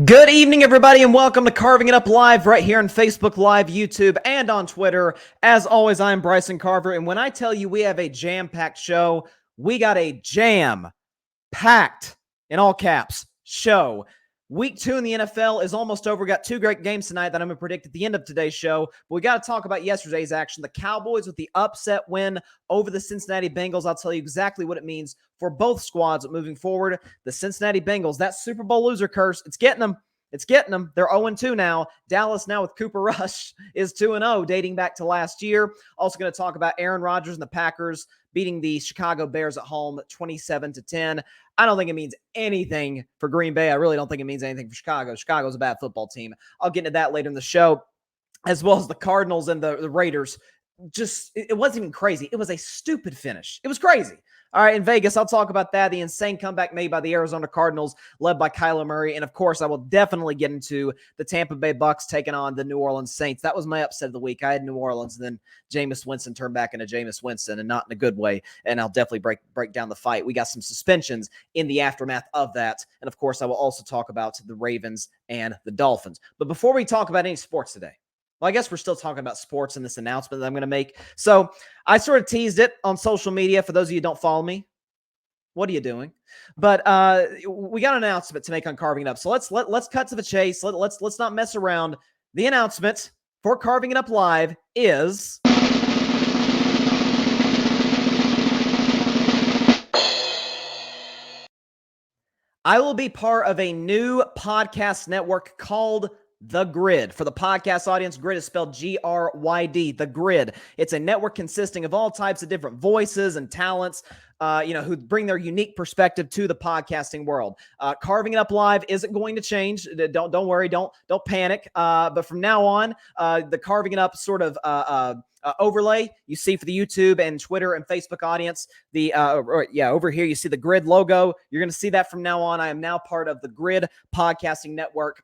Good evening, everybody, and welcome to Carving It Up Live right here on Facebook Live, YouTube, and on Twitter. As always, I'm Bryson Carver, and when I tell you we have a jam-packed show, we got a jam-packed, in all caps, show. Week 2 in the NFL is almost over. We got two great games tonight that I'm going to predict at the end of today's show. But we got to talk about yesterday's action. The Cowboys with the upset win over the Cincinnati Bengals. I'll tell you exactly what it means for both squads moving forward. The Cincinnati Bengals, that Super Bowl loser curse, it's getting them. It's getting them. They're 0-2 now. Dallas now with Cooper Rush is 2-0 dating back to last year. Also going to talk about Aaron Rodgers and the Packers beating the Chicago Bears at home 27-10. I don't think it means anything for Green Bay. I really don't think it means anything for Chicago. Chicago's a bad football team. I'll get into that later in the show, as well as the Cardinals and the Raiders. It wasn't even crazy. It was a stupid finish. It was crazy. All right, in Vegas, I'll talk about that. The insane comeback made by the Arizona Cardinals, led by Kyler Murray. And, of course, I will definitely get into the Tampa Bay Bucs taking on the New Orleans Saints. That was my upset of the week. I had New Orleans, and then Jameis Winston turned back into Jameis Winston, and not in a good way. And I'll definitely break down the fight. We got some suspensions in the aftermath of that. And, of course, I will also talk about the Ravens and the Dolphins. But before we talk about any sports today, well, I guess we're still talking about sports in this announcement that I'm going to make. So I sort of teased it on social media. For those of you who don't follow me, what are you doing? But we got an announcement to make on Carving It Up. So let's cut to the chase. Let's not mess around. The announcement for Carving It Up Live is I will be part of a new podcast network called The GRYD. For the podcast audience, GRYD is spelled GRYD, The GRYD. It's a network consisting of all types of different voices and talents, who bring their unique perspective to the podcasting world. Carving It Up Live isn't going to change. Don't worry. Don't panic. But from now on, the Carving It Up sort of overlay you see for the YouTube and Twitter and Facebook audience, over here you see the GRYD logo. You're going to see that from now on. I am now part of the GRYD podcasting network,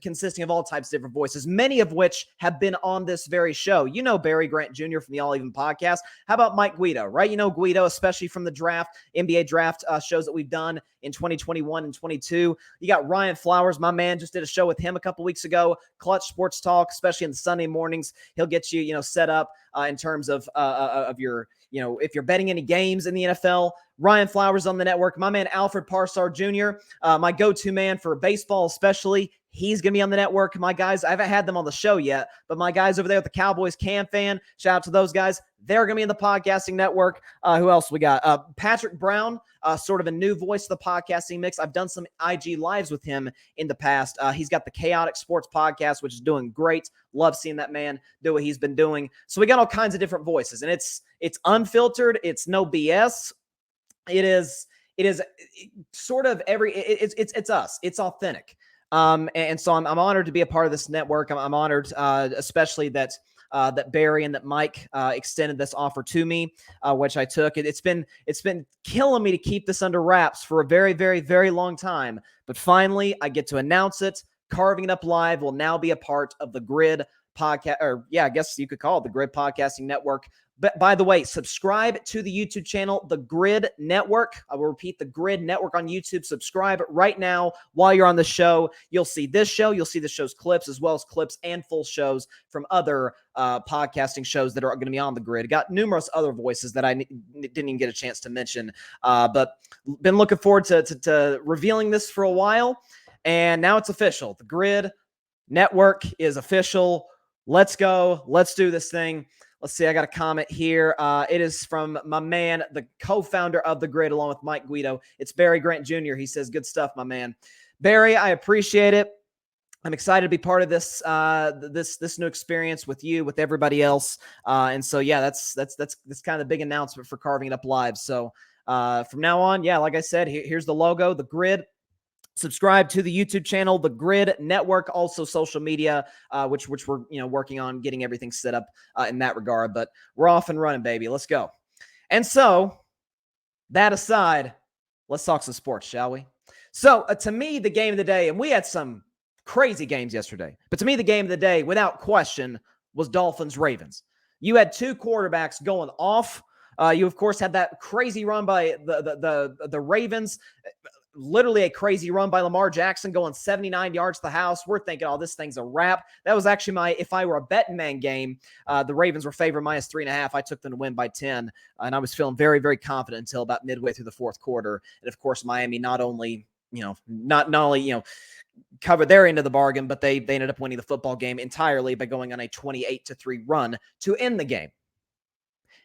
consisting of all types of different voices, many of which have been on this very show. You know Barry Grant Jr. from the All Even podcast. How about Mike Guido, right? You know Guido, especially from the draft, NBA draft shows that we've done in 2021 and 22. You got Ryan Flowers, my man, just did a show with him a couple weeks ago. Clutch Sports Talk, especially in the Sunday mornings. He'll get you, set up in terms of your, if you're betting any games in the NFL. Ryan Flowers on the network. My man Alfred Parsar Jr., my go-to man for baseball especially. He's going to be on the network. My guys, I haven't had them on the show yet, but my guys over there at the Cowboys Cam Fan, shout out to those guys. They're going to be in the podcasting network. Who else we got? Patrick Brown, sort of a new voice of the podcasting mix. I've done some IG Lives with him in the past. He's got the Chaotic Sports Podcast, which is doing great. Love seeing that man do what he's been doing. So we got all kinds of different voices, and it's unfiltered. It's no BS. It is sort of it's us. It's authentic. And so I'm honored to be a part of this network. I'm honored, especially that Barry and that Mike extended this offer to me, which I took. It's been killing me to keep this under wraps for a very, very, very long time. But finally, I get to announce it. Carving It Up Live will now be a part of the GRYD podcast, or I guess you could call it the GRYD Podcasting Network. But by the way, subscribe to the YouTube channel, the GRYD Network. I will repeat, the GRYD Network on YouTube. Subscribe right now while you're on the show. You'll see this show. You'll see the show's clips, as well as clips and full shows from other podcasting shows that are going to be on the GRYD. Got numerous other voices that I didn't even get a chance to mention. But been looking forward to revealing this for a while. And now it's official. The GRYD Network is official. Let's go. Let's do this thing. Let's see. I got a comment here. It is from my man, the co-founder of the GRYD, along with Mike Guido. It's Barry Grant Jr. He says, "Good stuff, my man." Barry, I appreciate it. I'm excited to be part of this this new experience with you, with everybody else. And so, yeah, that's kind of the big announcement for Carving It Up Live. So from now on, yeah, like I said, here's the logo, the GRYD. Subscribe to the YouTube channel, the GRYD Network, also social media, which we're working on getting everything set up in that regard. But we're off and running, baby. Let's go. And so, that aside, let's talk some sports, shall we? So, to me, the game of the day, and we had some crazy games yesterday, but to me, the game of the day, without question, was Dolphins Ravens. You had two quarterbacks going off. You, of course, had that crazy run by the Ravens. literally a crazy run by Lamar Jackson going 79 yards to the house. We're thinking, oh, this thing's a wrap. That was actually if I were a betting man game, the Ravens were favored -3.5. I took them to win by 10, and I was feeling very, very confident until about midway through the fourth quarter. And of course, Miami not only covered their end of the bargain, but they ended up winning the football game entirely by going on a 28-3 run to end the game.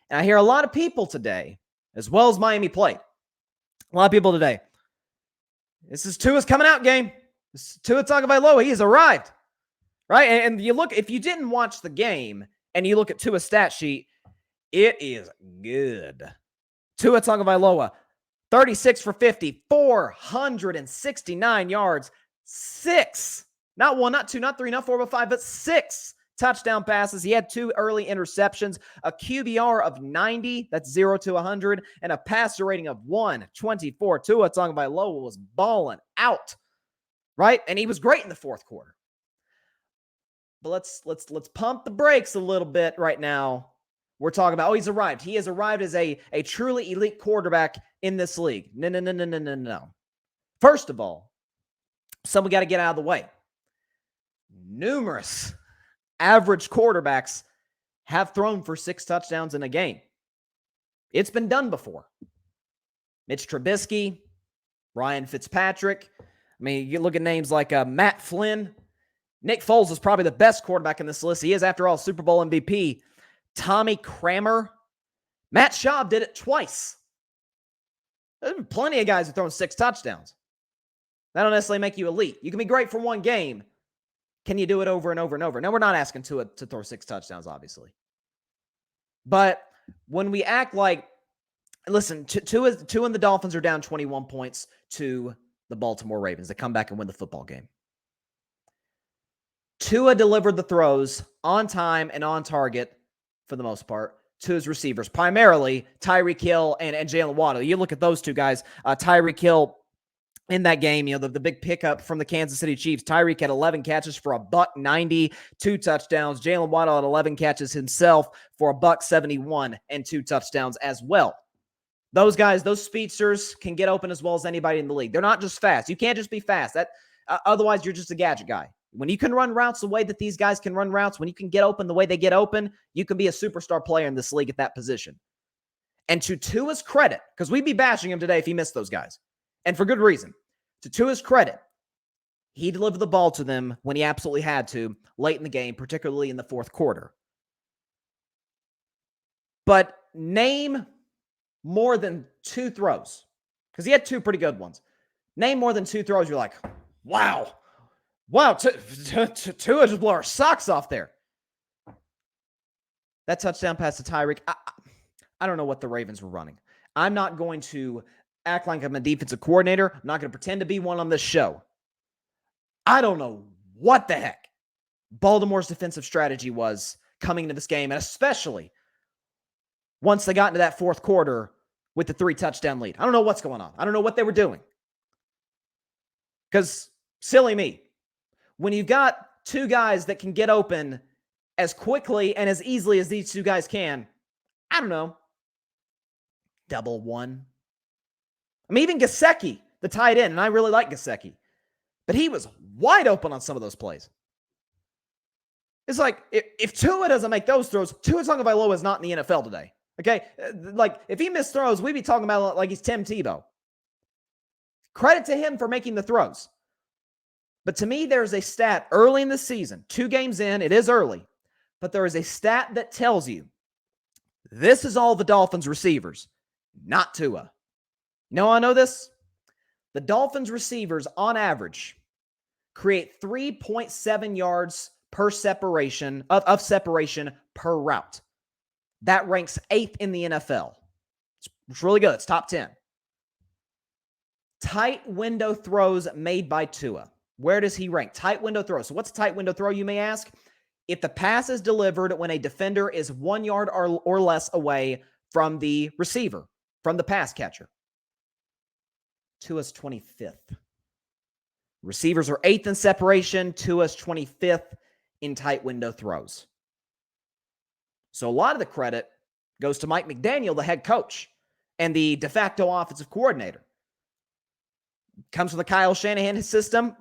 And I hear a lot of people today, as well as Miami played, a lot of people today, this is Tua's coming out game. This is Tua Tagovailoa. He has arrived, right? And you look, if you didn't watch the game and you look at Tua's stat sheet, it is good. Tua Tagovailoa, 36 for 50, 469 yards, 6, not 1, not 2, not 3, not 4, but 5, but 6 touchdown passes. He had 2 early interceptions, a QBR of 90, that's 0 to 100, and a passer rating of 124. Tua Tagovailoa was balling out, right? And he was great in the fourth quarter. But let's pump the brakes a little bit right now. We're talking about, he's arrived. He has arrived as a truly elite quarterback in this league. No. First of all, we got to get out of the way. Numerous average quarterbacks have thrown for 6 touchdowns in a game. It's been done before. Mitch Trubisky, Ryan Fitzpatrick. I mean, you look at names like Matt Flynn. Nick Foles is probably the best quarterback in this list. He is, after all, Super Bowl MVP. Tommy Kramer. Matt Schaub did it twice. There's been plenty of guys who've thrown 6 touchdowns. That don't necessarily make you elite. You can be great for one game. Can you do it over and over and over? No, we're not asking Tua to throw 6 touchdowns, obviously. But when we act like, listen, Tua and the Dolphins are down 21 points to the Baltimore Ravens. They come back and win the football game. Tua delivered the throws on time and on target for the most part to his receivers, primarily Tyreek Hill and Jalen Waddle. You look at those two guys, Tyreek Hill in that game, the big pickup from the Kansas City Chiefs. Tyreek had 11 catches for $190, 2 touchdowns. Jalen Waddle had 11 catches himself for $171 and 2 touchdowns as well. Those guys, those speedsters can get open as well as anybody in the league. They're not just fast. You can't just be fast. Otherwise, you're just a gadget guy. When you can run routes the way that these guys can run routes, when you can get open the way they get open, you can be a superstar player in this league at that position. And to Tua's credit, because we'd be bashing him today if he missed those guys, and for good reason. To Tua's credit, he delivered the ball to them when he absolutely had to late in the game, particularly in the fourth quarter. But name more than 2 throws, because he had 2 pretty good ones. Name more than 2 throws, you're like, wow, Tua just blew our socks off there. That touchdown pass to Tyreek, I don't know what the Ravens were running. I'm not going to act like I'm a defensive coordinator. I'm not going to pretend to be one on this show. I don't know what the heck Baltimore's defensive strategy was coming into this game, and especially once they got into that fourth quarter with the 3 touchdown lead. I don't know what's going on. I don't know what they were doing. Because, silly me, when you've got 2 guys that can get open as quickly and as easily as these 2 guys can, I don't know, double 1. I mean, even Gesicki, the tight end, and I really like Gesicki, but he was wide open on some of those plays. It's like, if Tua doesn't make those throws, Tua Tagovailoa is not in the NFL today, okay? Like, if he missed throws, we'd be talking about it like he's Tim Tebow. Credit to him for making the throws. But to me, there's a stat early in the season, 2 games in, it is early, but there is a stat that tells you this is all the Dolphins receivers, not Tua. You know how I know this? The Dolphins receivers, on average, create 3.7 yards per separation of separation per route. That ranks 8th in the NFL. It's really good. It's top 10. Tight window throws made by Tua. Where does he rank? Tight window throw. So what's a tight window throw, you may ask? If the pass is delivered when a defender is 1 yard or less away from the receiver, from the pass catcher. Tua's 25th. Receivers are 8th in separation. Tua's 25th in tight window throws. So a lot of the credit goes to Mike McDaniel, the head coach, and the de facto offensive coordinator. Comes from the Kyle Shanahan system.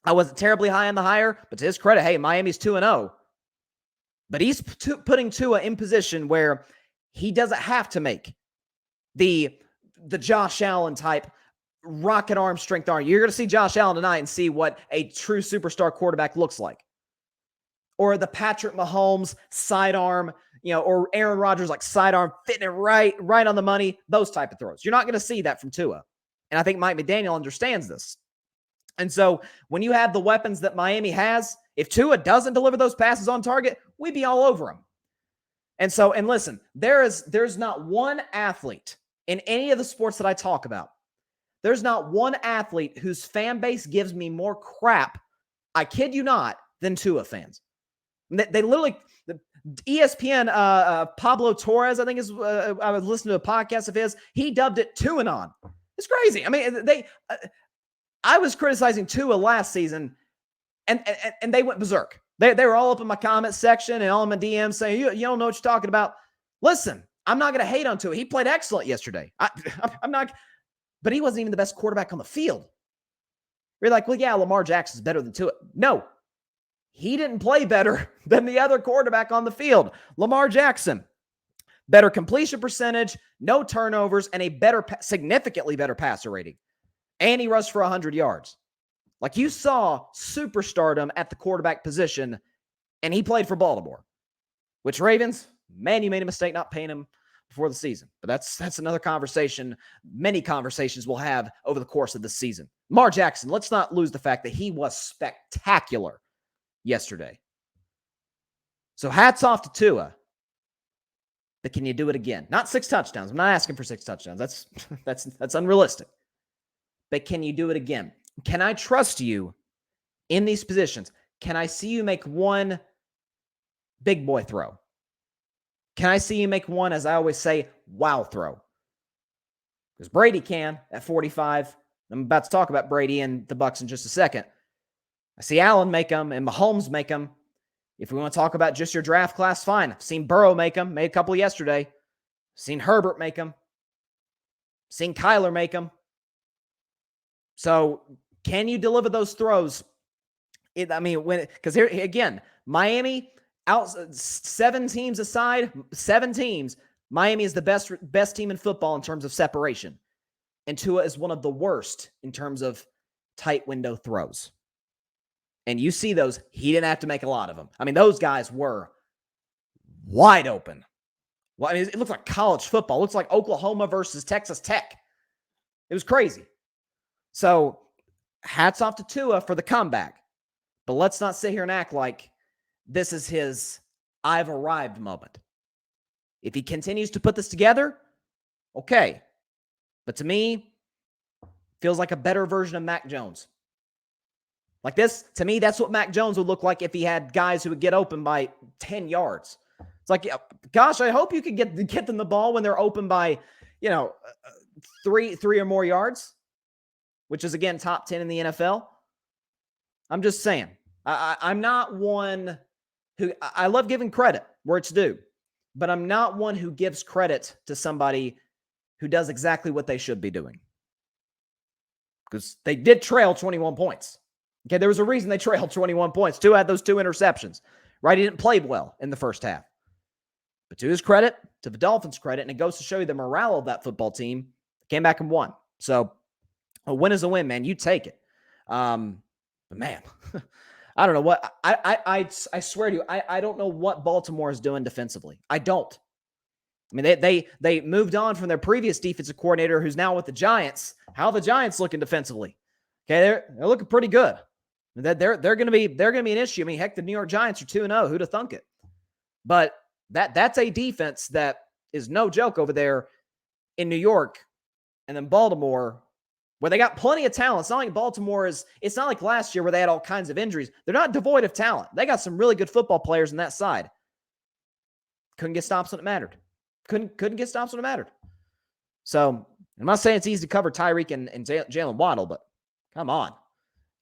I wasn't terribly high on the hire, but to his credit, hey, Miami's 2-0. But he's putting Tua in position where he doesn't have to make the Josh Allen type rocket arm, strength arm. You're going to see Josh Allen tonight and see what a true superstar quarterback looks like. Or the Patrick Mahomes sidearm, or Aaron Rodgers like sidearm, fitting it right on the money, those type of throws. You're not going to see that from Tua. And I think Mike McDaniel understands this. And so when you have the weapons that Miami has, if Tua doesn't deliver those passes on target, we'd be all over him. And listen, there's not one athlete in any of the sports that I talk about. There's not one athlete whose fan base gives me more crap, I kid you not, than Tua fans. They literally, the ESPN, Pablo Torres, I think I was listening to a podcast of his. He dubbed it Tua-anon. It's crazy. I mean, I was criticizing Tua last season, and they went berserk. They were all up in my comment section and all in my DMs saying, you don't know what you're talking about. Listen, I'm not going to hate on Tua. He played excellent yesterday. I'm not, but he wasn't even the best quarterback on the field. You're like, well, yeah, Lamar Jackson's better than Tua. No, he didn't play better than the other quarterback on the field. Lamar Jackson, better completion percentage, no turnovers, and a significantly better passer rating. And he rushed for 100 yards. Like, you saw superstardom at the quarterback position, and he played for Baltimore. Which Ravens, man, you made a mistake not paying him before the season. But that's another conversation. Many conversations we'll have over the course of this season. Lamar Jackson, let's not lose the fact that he was spectacular yesterday. So hats off to Tua. But can you do it again? Not 6 touchdowns. I'm not asking for 6 touchdowns. That's unrealistic. But can you do it again? Can I trust you in these positions? Can I see you make one big boy throw? Can I see you make one, as I always say, wow throw? Because Brady can at 45. I'm about to talk about Brady and the Bucs in just a second. I see Allen make them and Mahomes make them. If we want to talk about just your draft class, fine. I've seen Burrow make them. Made a couple yesterday. Seen Herbert make them. Seen Kyler make them. So can you deliver those throws? Because here again, Miami, 7 teams aside, 7 teams, Miami is the best team in football in terms of separation. And Tua is one of the worst in terms of tight window throws. And you see those, he didn't have to make a lot of them. I mean, those guys were wide open. Well, it looks like college football. It looks like Oklahoma versus Texas Tech. It was crazy. So hats off to Tua for the comeback. But let's not sit here and act like this is his I've arrived moment. If he continues to put this together, okay. But to me, feels like a better version of Mac Jones. Like this, to me, that's what Mac Jones would look like if he had guys who would get open by 10 yards. It's like, gosh, I hope you could get them the ball when they're open by, three or more yards, which is, again, top 10 in the NFL. I'm just saying. I'm not one who, I love giving credit where it's due, but I'm not one who gives credit to somebody who does exactly what they should be doing. Because they did trail 21 points. Okay, there was a reason they trailed 21 points. Tua had those 2 interceptions, right? He didn't play well in the first half. But to his credit, to the Dolphins' credit, and it goes to show you the morale of that football team, came back and won. So a win is a win, man. You take it. But man, I don't know what I swear to you, I don't know what Baltimore is doing defensively. I don't. I mean, they moved on from their previous defensive coordinator, who's now with the Giants. How are the Giants looking defensively? Okay, they're looking pretty good. They're going to be an issue. I mean, heck, the New York Giants are 2-0. Who'd have thunk it? But that's a defense that is no joke over there in New York, and then Baltimore, where they got plenty of talent. It's not like Baltimore is. It's not like last year where they had all kinds of injuries. They're not devoid of talent. They got some really good football players on that side. Couldn't get stops when it mattered. Couldn't get stops when it mattered. So I'm not saying it's easy to cover Tyreek and Jalen Waddle, but come on.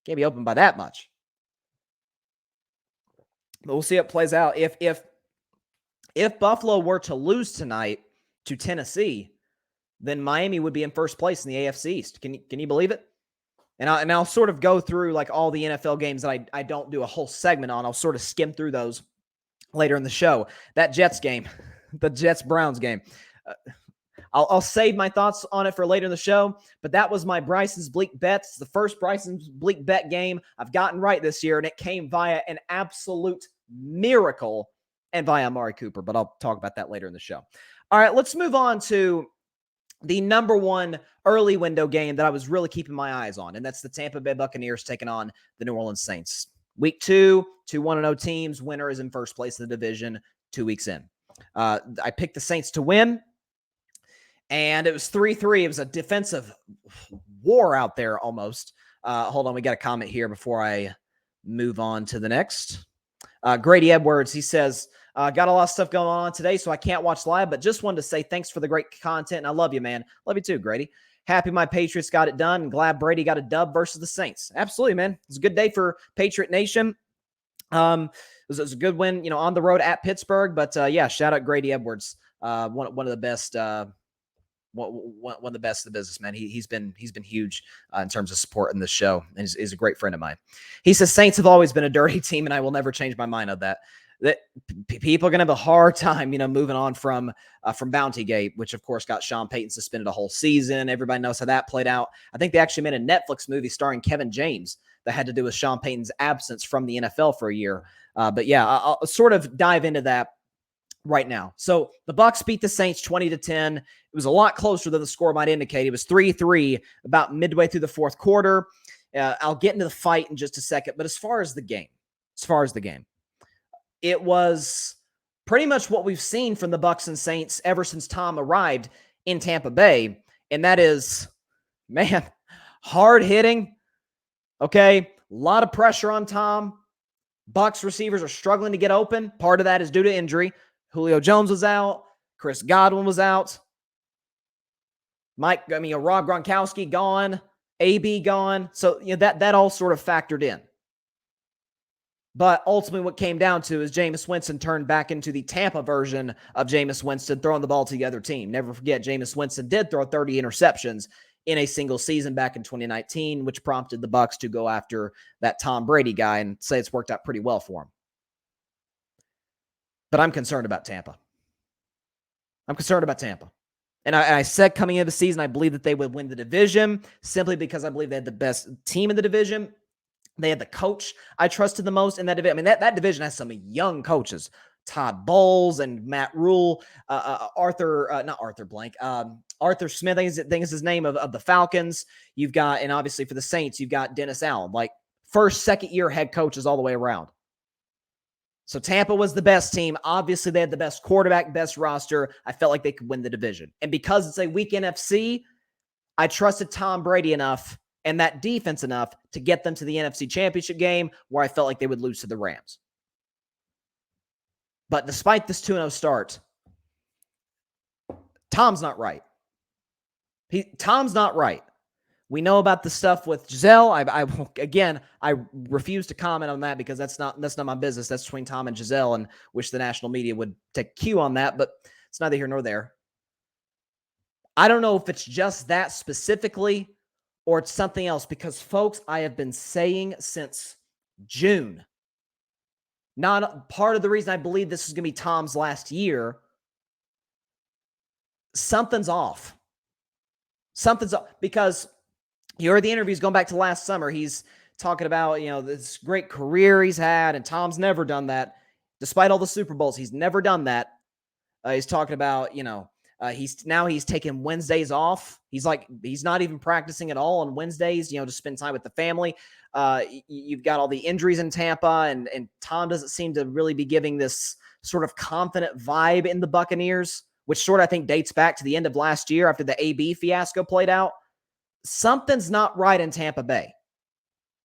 Can't be open by that much. But we'll see how it plays out. If Buffalo were to lose tonight to Tennessee, then Miami would be in first place in the AFC East. Can you believe it? And I'll sort of go through like all the NFL games that I don't do a whole segment on. I'll sort of skim through those later in the show. That Jets game, the Jets-Browns game. I'll save my thoughts on it for later in the show, but that was my Bryson's Bleak Bets. It's the first Bryson's Bleak Bet game I've gotten right this year, and it came via an absolute miracle and via Amari Cooper, but I'll talk about that later in the show. All right, let's move on to the number one early window game that I was really keeping my eyes on, and that's the Tampa Bay Buccaneers taking on the New Orleans Saints. Week 2, 1-0 teams. Winner is in first place in the division 2 weeks in. I picked the Saints to win, and it was 3-3. It was a defensive war out there almost. Hold on, we got a comment here before I move on to the next. Grady Edwards, he says, got a lot of stuff going on today, so I can't watch live, but just wanted to say thanks for the great content, and I love you, man. Love you too, Grady. Happy my Patriots got it done, and glad Brady got a dub versus the Saints. Absolutely, man. It was a good day for Patriot Nation. It was a good win, on the road at Pittsburgh, but yeah, shout out Grady Edwards, one of the best. One of the best in the business, man. He's been huge in terms of support in this show, and is a great friend of mine. He says Saints have always been a dirty team, and I will never change my mind on that. That people are gonna have a hard time, moving on from Bountygate, which of course got Sean Payton suspended a whole season. Everybody knows how that played out. I think they actually made a Netflix movie starring Kevin James that had to do with Sean Payton's absence from the NFL for a year. But yeah, I'll sort of dive into that right now. So the Bucs beat the Saints 20-10. It was a lot closer than the score might indicate. It was 3-3 about midway through the fourth quarter. I'll get into the fight in just a second. But as far as the game, it was pretty much what we've seen from the Bucs and Saints ever since Tom arrived in Tampa Bay. And that is, man, hard hitting. Okay. A lot of pressure on Tom. Bucs receivers are struggling to get open. Part of that is due to injury. Julio Jones was out. Chris Godwin was out. Rob Gronkowski gone. AB gone. So that all sort of factored in. But ultimately what came down to is Jameis Winston turned back into the Tampa version of Jameis Winston throwing the ball to the other team. Never forget, Jameis Winston did throw 30 interceptions in a single season back in 2019, which prompted the Bucs to go after that Tom Brady guy and say it's worked out pretty well for him. But I'm concerned about Tampa. And I said coming into the season, I believe that they would win the division simply because I believe they had the best team in the division. They had the coach I trusted the most in that division. I mean, that division has some young coaches. Todd Bowles and Matt Rule, Arthur Smith, I think is his name, of the Falcons. You've got, and obviously for the Saints, you've got Dennis Allen, like first, second year head coaches all the way around. So Tampa was the best team. Obviously, they had the best quarterback, best roster. I felt like they could win the division. And because it's a weak NFC, I trusted Tom Brady enough and that defense enough to get them to the NFC Championship game where I felt like they would lose to the Rams. But despite this 2-0 start, Tom's not right. Tom's not right. We know about the stuff with Giselle. I refuse to comment on that because that's not my business. That's between Tom and Giselle, and wish the national media would take cue on that, but it's neither here nor there. I don't know if it's just that specifically or it's something else because, folks, I have been saying since June, not part of the reason I believe this is going to be Tom's last year, something's off. Something's off because you heard the interviews going back to last summer. He's talking about, this great career he's had, and Tom's never done that. Despite all the Super Bowls, he's never done that. He's talking about, he's taking Wednesdays off. He's not even practicing at all on Wednesdays, to spend time with the family. You've got all the injuries in Tampa, and Tom doesn't seem to really be giving this sort of confident vibe in the Buccaneers, which sort of I think dates back to the end of last year after the AB fiasco played out. Something's not right in Tampa Bay.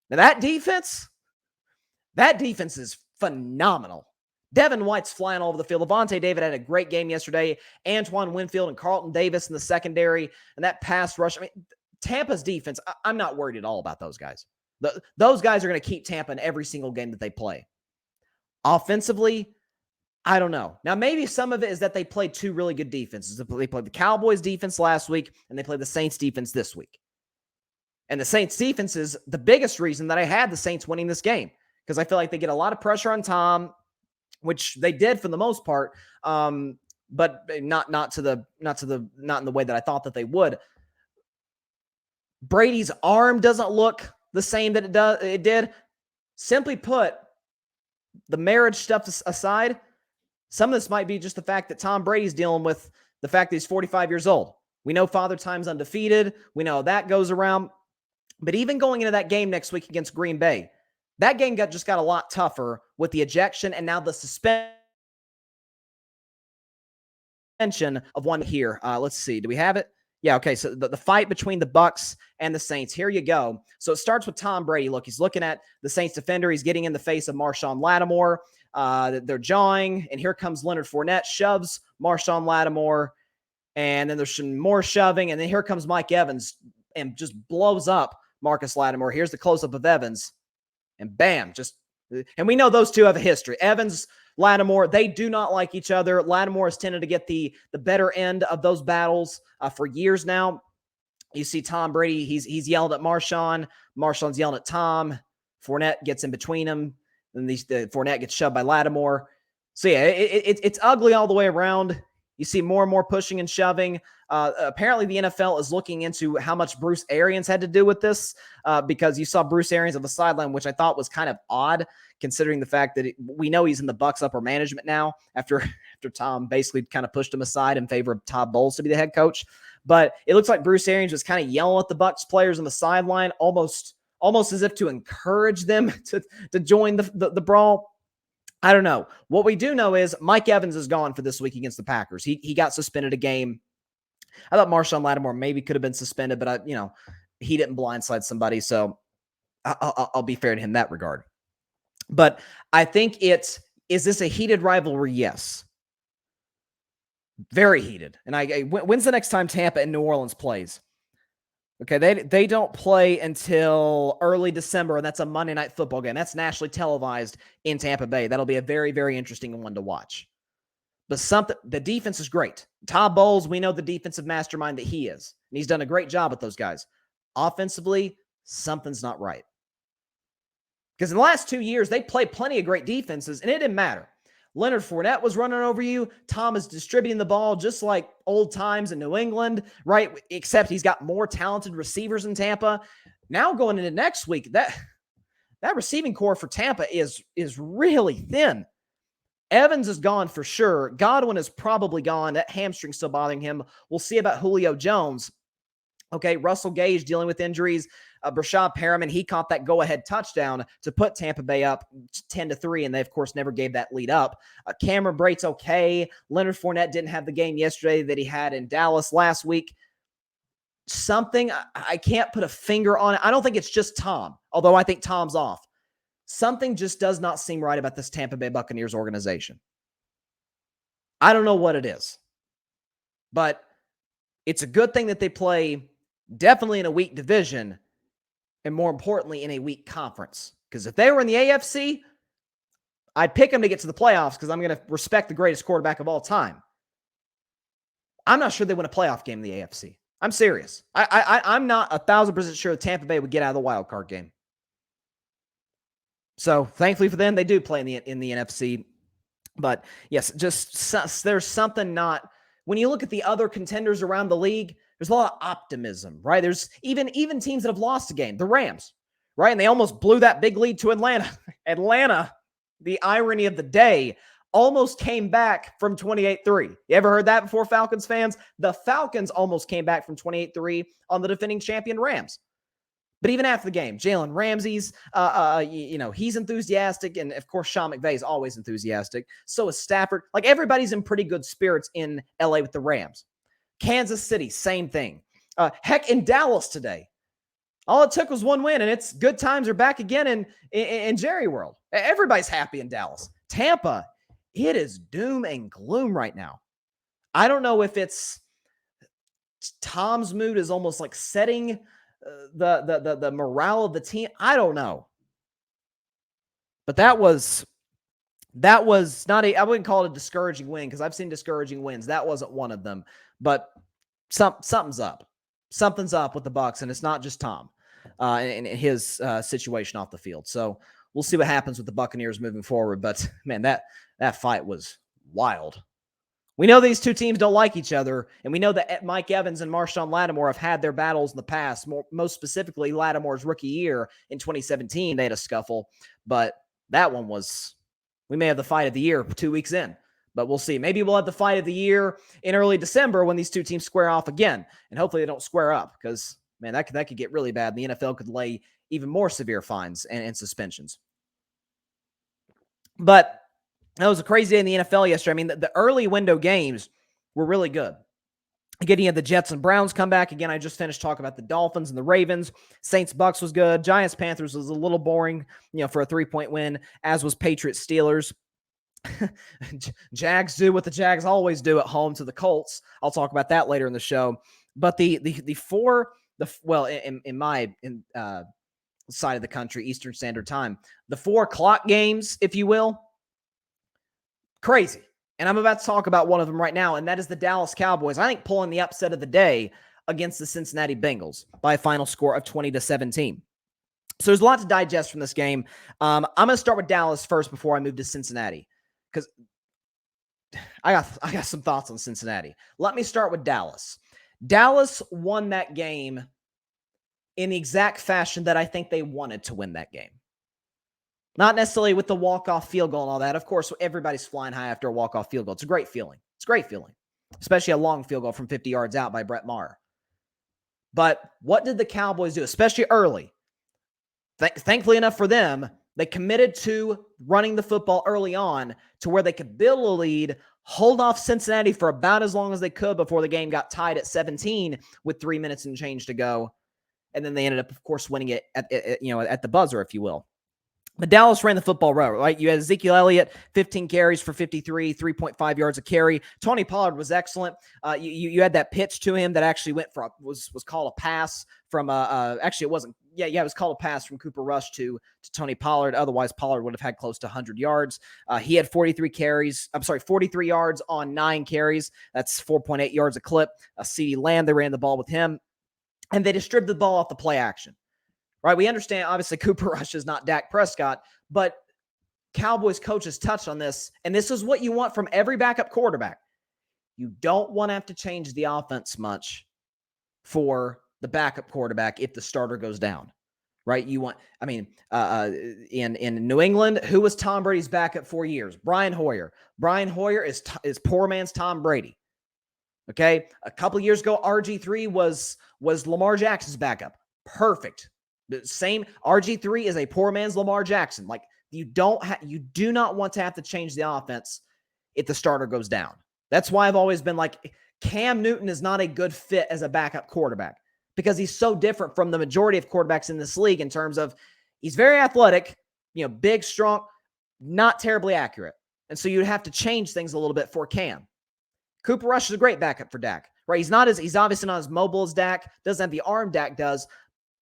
Now that defense is phenomenal. Devin White's flying all over the field. Levante David had a great game yesterday. Antoine Winfield and Carlton Davis in the secondary, and that pass rush. I mean, Tampa's defense, I'm not worried at all about those guys. Those guys are going to keep Tampa in every single game that they play. Offensively, I don't know. Now, maybe some of it is that they played two really good defenses. They played the Cowboys defense last week, and they played the Saints defense this week. And the Saints defense is the biggest reason that I had the Saints winning this game, because I feel like they get a lot of pressure on Tom, which they did for the most part, but not in the way that I thought that they would. Brady's arm doesn't look the same that it did. Simply put, the marriage stuff aside, some of this might be just the fact that Tom Brady's dealing with the fact that he's 45 years old. We know Father Time's undefeated. We know that goes around. But even going into that game next week against Green Bay, that game just got a lot tougher with the ejection and now the suspension of one here. Let's see. Do we have it? Yeah, okay. So the fight between the Bucs and the Saints. Here you go. So it starts with Tom Brady. Look, he's looking at the Saints defender. He's getting in the face of Marshawn Lattimore. They're jawing, and here comes Leonard Fournette, shoves Marshawn Lattimore, and then there's some more shoving, and then here comes Mike Evans and just blows up Marcus Lattimore. Here's the close-up of Evans, and bam, and we know those two have a history. Evans, Lattimore, they do not like each other. Lattimore has tended to get the better end of those battles for years now. You see Tom Brady, he's yelled at Marshawn. Marshawn's yelling at Tom. Fournette gets in between them. Then Fournette gets shoved by Lattimore. So yeah, it's ugly all the way around. You see more and more pushing and shoving. Apparently, the NFL is looking into how much Bruce Arians had to do with this, because you saw Bruce Arians on the sideline, which I thought was kind of odd, considering the fact that we know he's in the Bucs upper management now after Tom basically kind of pushed him aside in favor of Todd Bowles to be the head coach. But it looks like Bruce Arians was kind of yelling at the Bucs players on the sideline, almost as if to encourage them to join the brawl. I don't know. What we do know is Mike Evans is gone for this week against the Packers. He got suspended a game. I thought Marshawn Lattimore maybe could have been suspended, but he didn't blindside somebody, so I'll be fair to him in that regard. But I think is this a heated rivalry? Yes. Very heated. And when's the next time Tampa and New Orleans plays? Okay, they don't play until early December, and that's a Monday Night Football game. That's nationally televised in Tampa Bay. That'll be a very, very interesting one to watch. But the defense is great. Todd Bowles, we know the defensive mastermind that he is, and he's done a great job with those guys. Offensively, something's not right. Because in the last 2 years, they played plenty of great defenses, and it didn't matter. Leonard Fournette was running over you. Tom is distributing the ball just like old times in New England, right? Except he's got more talented receivers in Tampa. Now going into next week, that receiving core for Tampa is really thin. Evans is gone for sure. Godwin is probably gone. That hamstring's still bothering him. We'll see about Julio Jones. Okay, Russell Gage dealing with injuries. Brashad Perriman, he caught that go-ahead touchdown to put Tampa Bay up 10-3, and they, of course, never gave that lead up. Cameron Brate's okay. Leonard Fournette didn't have the game yesterday that he had in Dallas last week. Something, I can't put a finger on it. I don't think it's just Tom, although I think Tom's off. Something just does not seem right about this Tampa Bay Buccaneers organization. I don't know what it is, but it's a good thing that they play definitely in a weak division, and more importantly, in a weak conference. Because if they were in the AFC, I'd pick them to get to the playoffs because I'm going to respect the greatest quarterback of all time. I'm not sure they win a playoff game in the AFC. I'm serious. I'm not 1,000% sure that Tampa Bay would get out of the wild card game. So thankfully for them, they do play in the NFC. But yes, just there's something not. When you look at the other contenders around the league, there's a lot of optimism, right? There's even teams that have lost a game, the Rams, right? And they almost blew that big lead to Atlanta. Atlanta, the irony of the day, almost came back from 28-3. You ever heard that before, Falcons fans? The Falcons almost came back from 28-3 on the defending champion Rams. But even after the game, Jalen Ramsey's, he's enthusiastic. And, of course, Sean McVay is always enthusiastic. So is Stafford. Like, everybody's in pretty good spirits in L.A. with the Rams. Kansas City, same thing. Heck, in Dallas today, all it took was one win, and it's good times are back again in Jerry World. Everybody's happy in Dallas. Tampa, it is doom and gloom right now. I don't know if it's Tom's mood is almost like setting the morale of the team. I don't know. But that was not I wouldn't call it a discouraging win because I've seen discouraging wins. That wasn't one of them. But something's up. Something's up with the Bucs, and it's not just Tom. in his situation off the field. So we'll see what happens with the Buccaneers moving forward. But man, that fight was wild. We know these two teams don't like each other, and we know that Mike Evans and Marshawn Lattimore have had their battles in the past. Most specifically, Lattimore's rookie year in 2017, they had a scuffle. But that one was, we may have the fight of the year 2 weeks in, but we'll see. Maybe we'll have the fight of the year in early December when these two teams square off again, and hopefully they don't square up because, man, that could get really bad. The NFL could lay even more severe fines and suspensions. But that was a crazy day in the NFL yesterday. I mean, the early window games were really good. Again, you had the Jets and Browns come back. Again, I just finished talking about the Dolphins and the Ravens. Saints Bucks was good. Giants Panthers was a little boring, for a 3-point win, as was Patriots Steelers. Jags do what the Jags always do at home to the Colts. I'll talk about that later in the show. But in my side of the country, Eastern Standard Time, the 4 o'clock games, if you will, crazy. And I'm about to talk about one of them right now, and that is the Dallas Cowboys, I think, pulling the upset of the day against the Cincinnati Bengals by a final score of 20-17. So there's a lot to digest from this game. I'm going to start with Dallas first before I move to Cincinnati, because I got some thoughts on Cincinnati. Let me start with Dallas. Dallas won that game in the exact fashion that I think they wanted to win that game. Not necessarily with the walk-off field goal and all that. Of course, everybody's flying high after a walk-off field goal. It's a great feeling. Especially a long field goal from 50 yards out by Brett Maher. But what did the Cowboys do, especially early? Thankfully enough for them, they committed to running the football early on to where they could build a lead, hold off Cincinnati for about as long as they could before the game got tied at 17 with 3 minutes and change to go. And then they ended up, of course, winning it at the buzzer, if you will. But Dallas ran the football well, right? You had Ezekiel Elliott, 15 carries for 53, 3.5 yards a carry. Tony Pollard was excellent. You had that pitch to him that actually was called a pass from actually it wasn't. Yeah, it was called a pass from Cooper Rush to Tony Pollard. Otherwise, Pollard would have had close to 100 yards. He had 43 yards on 9 carries. That's 4.8 yards a clip. CeeDee Lamb, they ran the ball with him, and they distributed the ball off the play action. Right, we understand, obviously, Cooper Rush is not Dak Prescott, but Cowboys coaches touched on this, and this is what you want from every backup quarterback. You don't want to have to change the offense much for the backup quarterback if the starter goes down, right? In New England, who was Tom Brady's backup 4 years? Brian Hoyer. Brian Hoyer is poor man's Tom Brady. Okay, a couple years ago, RG3 was Lamar Jackson's backup. Perfect. The same RG3 is a poor man's Lamar Jackson. Like you do not want to have to change the offense if the starter goes down. That's why I've always been like, Cam Newton is not a good fit as a backup quarterback because he's so different from the majority of quarterbacks in this league in terms of he's very athletic, big, strong, not terribly accurate. And so you'd have to change things a little bit for Cam. Cooper Rush is a great backup for Dak, right? He's obviously not as mobile as Dak, doesn't have the arm Dak does,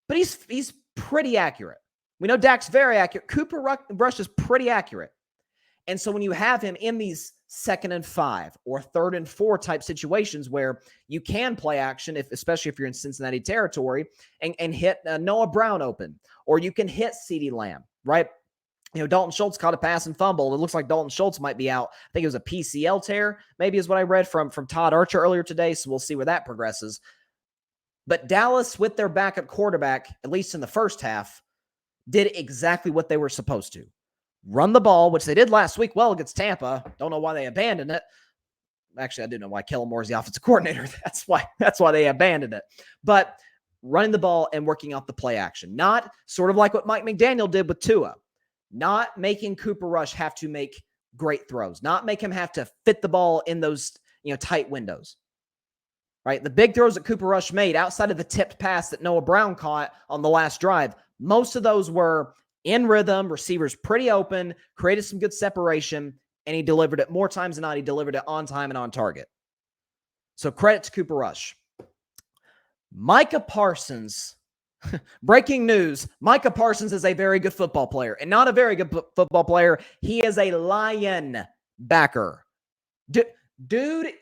but he's pretty accurate. We know Dak's very accurate. Cooper Rush is pretty accurate. And so when you have him in these 2nd and 5 or 3rd and 4 type situations where you can play action, especially if you're in Cincinnati territory, and hit Noah Brown open, or you can hit CeeDee Lamb, right? Dalton Schultz caught a pass and fumbled. It looks like Dalton Schultz might be out. I think it was a PCL tear, maybe is what I read from Todd Archer earlier today. So we'll see where that progresses. But Dallas, with their backup quarterback, at least in the first half, did exactly what they were supposed to. Run the ball, which they did last week well against Tampa. Don't know why they abandoned it. Actually, I do know why. Kellen Moore's the offensive coordinator. That's why they abandoned it. But running the ball and working off the play action. Not sort of like what Mike McDaniel did with Tua. Not making Cooper Rush have to make great throws. Not make him have to fit the ball in those tight windows. Right? The big throws that Cooper Rush made outside of the tipped pass that Noah Brown caught on the last drive, most of those were in rhythm, receivers pretty open, created some good separation, and he delivered it more times than not. He delivered it on time and on target. So credit to Cooper Rush. Micah Parsons, breaking news, Micah Parsons is a very good football player, and not a very good football player. He is a linebacker. Dude,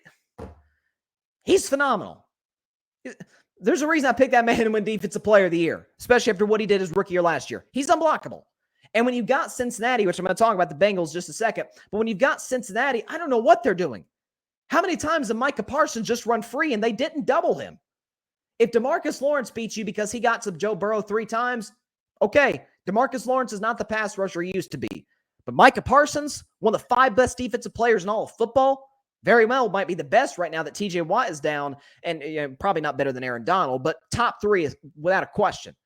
he's phenomenal. There's a reason I picked that man to win Defensive Player of the Year, especially after what he did his rookie year last year. He's unblockable. And when you've got Cincinnati, which I'm going to talk about the Bengals just a second, but when you've got Cincinnati, I don't know what they're doing. How many times did Micah Parsons just run free and they didn't double him? If DeMarcus Lawrence beats you because he got to Joe Burrow 3 times, okay, DeMarcus Lawrence is not the pass rusher he used to be. But Micah Parsons, one of the 5 best defensive players in all of football, very well might be the best right now that TJ Watt is down, and probably not better than Aaron Donald, but top 3 is without a question.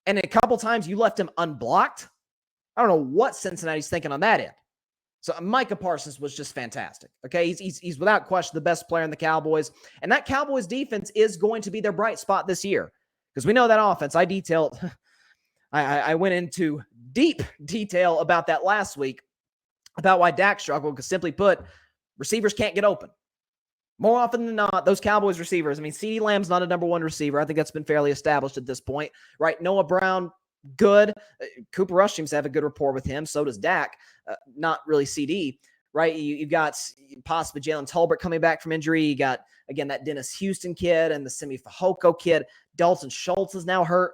And a couple times you left him unblocked. I don't know what Cincinnati's thinking on that end. So Micah Parsons was just fantastic. Okay, he's without question the best player in the Cowboys, and that Cowboys defense is going to be their bright spot this year because we know that offense. I detailed, I went into deep detail about that last week about why Dak struggled because simply put, receivers can't get open. More often than not, those Cowboys receivers. I mean, CeeDee Lamb's not a number 1 receiver. I think that's been fairly established at this point, right? Noah Brown, good. Cooper Rush seems to have a good rapport with him. So does Dak. Not really CD, right? You've got possibly Jalen Tolbert coming back from injury. You got, again, that Dennis Houston kid and the Simi Fehoko kid. Dalton Schultz is now hurt.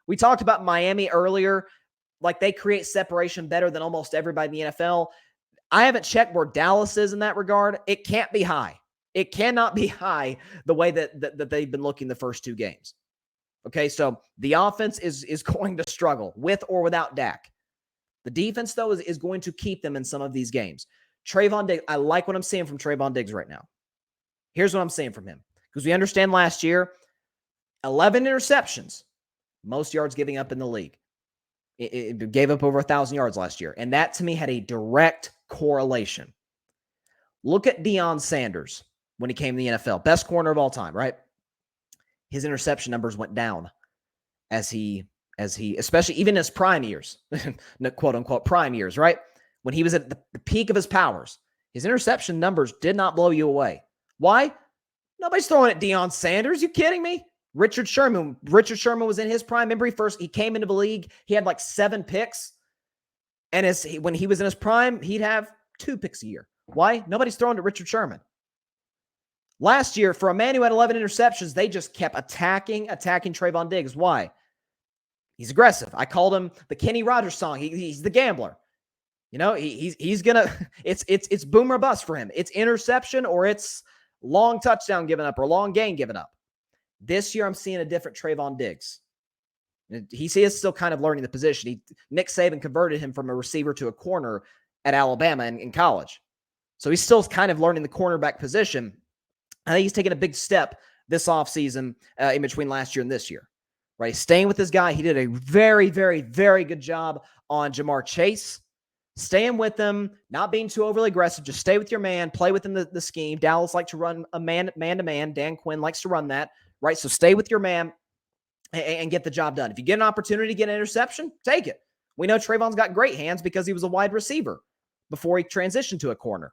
We talked about Miami earlier. Like, they create separation better than almost everybody in the NFL. I haven't checked where Dallas is in that regard. It can't be high. It cannot be high the way that they've been looking the first 2 games. Okay, so the offense is going to struggle with or without Dak. The defense, though, is going to keep them in some of these games. Trayvon Diggs, I like what I'm seeing from Trayvon Diggs right now. Here's what I'm seeing from him. Because we understand last year, 11 interceptions, most yards giving up in the league. It gave up over 1,000 yards last year. And that, to me, had a direct correlation. Look at Deion Sanders when he came to the NFL. Best corner of all time, right? His interception numbers went down as he, especially even his prime years, quote unquote prime years, right? When he was at the peak of his powers, his interception numbers did not blow you away. Why? Nobody's throwing at Deion Sanders. You kidding me? Richard Sherman was in his prime. Remember, he came into the league. He had like 7 picks. And when he was in his prime, he'd have 2 picks a year. Why? Nobody's throwing to Richard Sherman. Last year, for a man who had 11 interceptions, they just kept attacking Trayvon Diggs. Why? He's aggressive. I called him the Kenny Rogers song. He's the gambler. You know, he's gonna. It's boom or bust for him. It's interception or it's long touchdown given up or long gain given up. This year, I'm seeing a different Trayvon Diggs. He is still kind of learning the position. Nick Saban converted him from a receiver to a corner at Alabama in college. So he's still kind of learning the cornerback position. I think he's taken a big step this offseason in between last year and this year. Right? Staying with this guy. He did a very, very, very good job on Jamar Chase. Staying with him, not being too overly aggressive. Just stay with your man. Play within the scheme. Dallas likes to run a man-to-man. Dan Quinn likes to run that. Right? So stay with your man and get the job done. If you get an opportunity to get an interception, take it. We know Trayvon's got great hands because he was a wide receiver before he transitioned to a corner.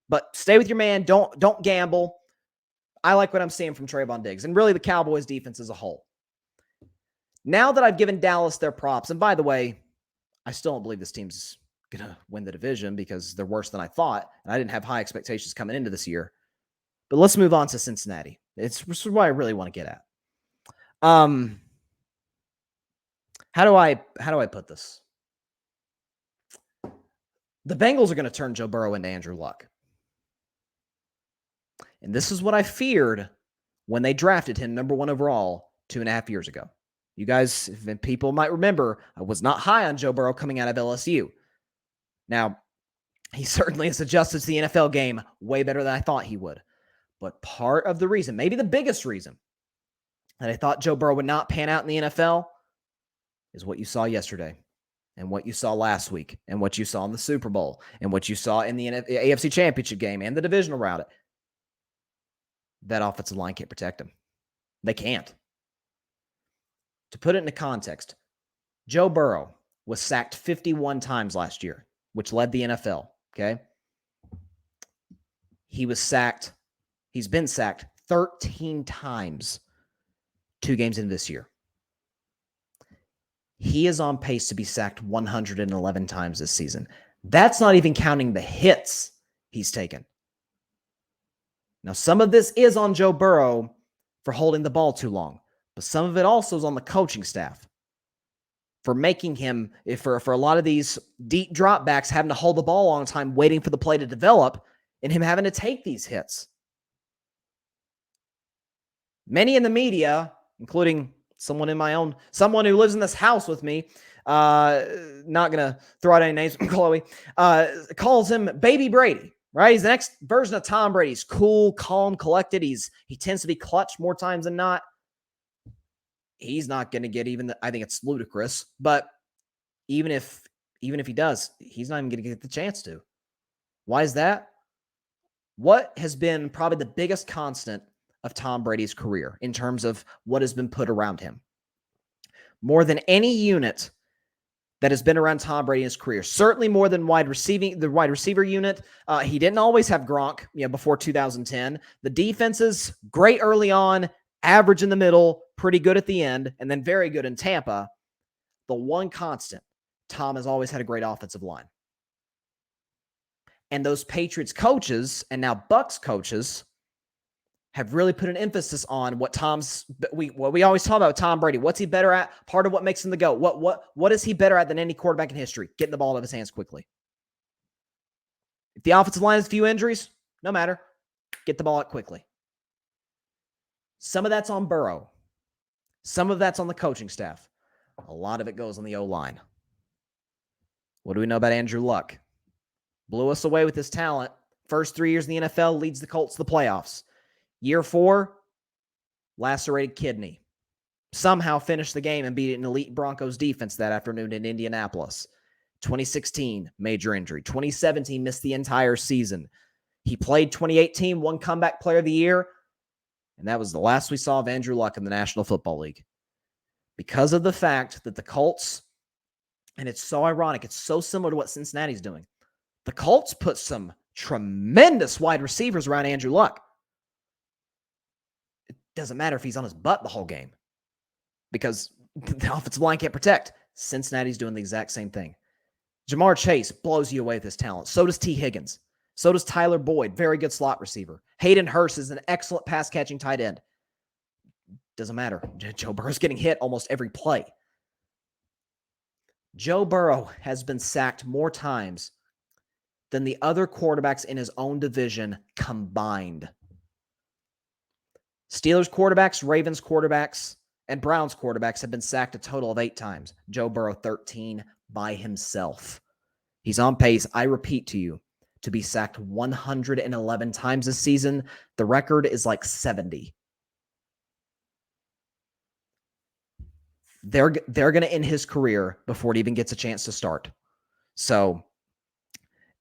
But stay with your man. Don't gamble. I like what I'm seeing from Trayvon Diggs and really the Cowboys defense as a whole. Now that I've given Dallas their props, and by the way, I still don't believe this team's going to win the division because they're worse than I thought, and I didn't have high expectations coming into this year. But let's move on to Cincinnati. It's what I really want to get at. How do I put this? The Bengals are going to turn Joe Burrow into Andrew Luck. And this is what I feared when they drafted him number 1 overall 2.5 years ago. You guys, people might remember, I was not high on Joe Burrow coming out of LSU. Now, he certainly has adjusted to the NFL game way better than I thought he would. But part of the reason, maybe the biggest reason, that I thought Joe Burrow would not pan out in the NFL is what you saw yesterday and what you saw last week and what you saw in the Super Bowl and what you saw in the AFC Championship game and the divisional round. That offensive line can't protect him. They can't. To put it into context, Joe Burrow was sacked 51 times last year, which led the NFL, okay? He's been sacked 13 times 2 games into this year. He is on pace to be sacked 111 times this season. That's not even counting the hits he's taken. Now, some of this is on Joe Burrow, for holding the ball too long, but some of it also is on the coaching staff for making him, for a lot of these deep dropbacks, having to hold the ball a long time, waiting for the play to develop, and him having to take these hits. Many in the media, including someone who lives in this house with me, not going to throw out any names, Chloe, calls him Baby Brady, right? He's the next version of Tom Brady. He's cool, calm, collected. He tends to be clutch more times than not. He's not going to get I think it's ludicrous, but even if he does, he's not even going to get the chance to. Why is that? What has been probably the biggest constant of Tom Brady's career in terms of what has been put around him? More than any unit that has been around Tom Brady in his career, certainly more than the wide receiver unit. He didn't always have Gronk, before 2010. The defenses, great early on, average in the middle, pretty good at the end, and then very good in Tampa. The one constant, Tom has always had a great offensive line. And those Patriots coaches and now Bucs coaches have really put an emphasis on what we always talk about Tom Brady. What's he better at? Part of what makes him the GOAT. What is he better at than any quarterback in history? Getting the ball out of his hands quickly. If the offensive line has a few injuries, no matter. Get the ball out quickly. Some of that's on Burrow. Some of that's on the coaching staff. A lot of it goes on the O-line. What do we know about Andrew Luck? Blew us away with his talent. First 3 years in the NFL, leads the Colts to the playoffs. Year 4, lacerated kidney. Somehow finished the game and beat an elite Broncos defense that afternoon in Indianapolis. 2016, major injury. 2017, missed the entire season. He played 2018, won Comeback Player of the Year, and that was the last we saw of Andrew Luck in the National Football League. Because of the fact that the Colts, and it's so ironic, it's so similar to what Cincinnati's doing. The Colts put some tremendous wide receivers around Andrew Luck. It doesn't matter if he's on his butt the whole game because the offensive line can't protect. Cincinnati's doing the exact same thing. Jamar Chase blows you away with his talent. So does T. Higgins. So does Tyler Boyd, very good slot receiver. Hayden Hurst is an excellent pass-catching tight end. Doesn't matter. Joe Burrow's getting hit almost every play. Joe Burrow has been sacked more times than the other quarterbacks in his own division combined. Steelers quarterbacks, Ravens quarterbacks, and Browns quarterbacks have been sacked a total of 8 times. Joe Burrow, 13 by himself. He's on pace, I repeat to you, to be sacked 111 times this season. The record is like 70. They're going to end his career before it even gets a chance to start. So,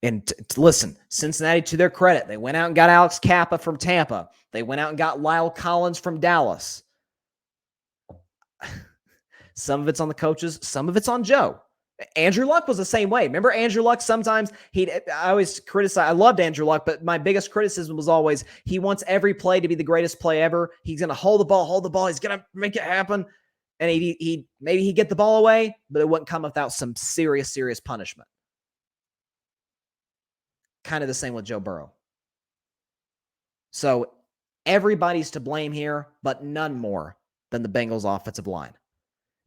and listen, Cincinnati, to their credit, they went out and got Alex Kappa from Tampa. They went out and got Lyle Collins from Dallas. Some of it's on the coaches. Some of it's on Joe. Andrew Luck was the same way. Remember Andrew Luck? Sometimes I always criticize. I loved Andrew Luck, but my biggest criticism was always he wants every play to be the greatest play ever. He's going to hold the ball. He's going to make it happen. And maybe he'd get the ball away, but it wouldn't come without some serious punishment. Kind of the same with Joe Burrow. So everybody's to blame here, but none more than the Bengals offensive line.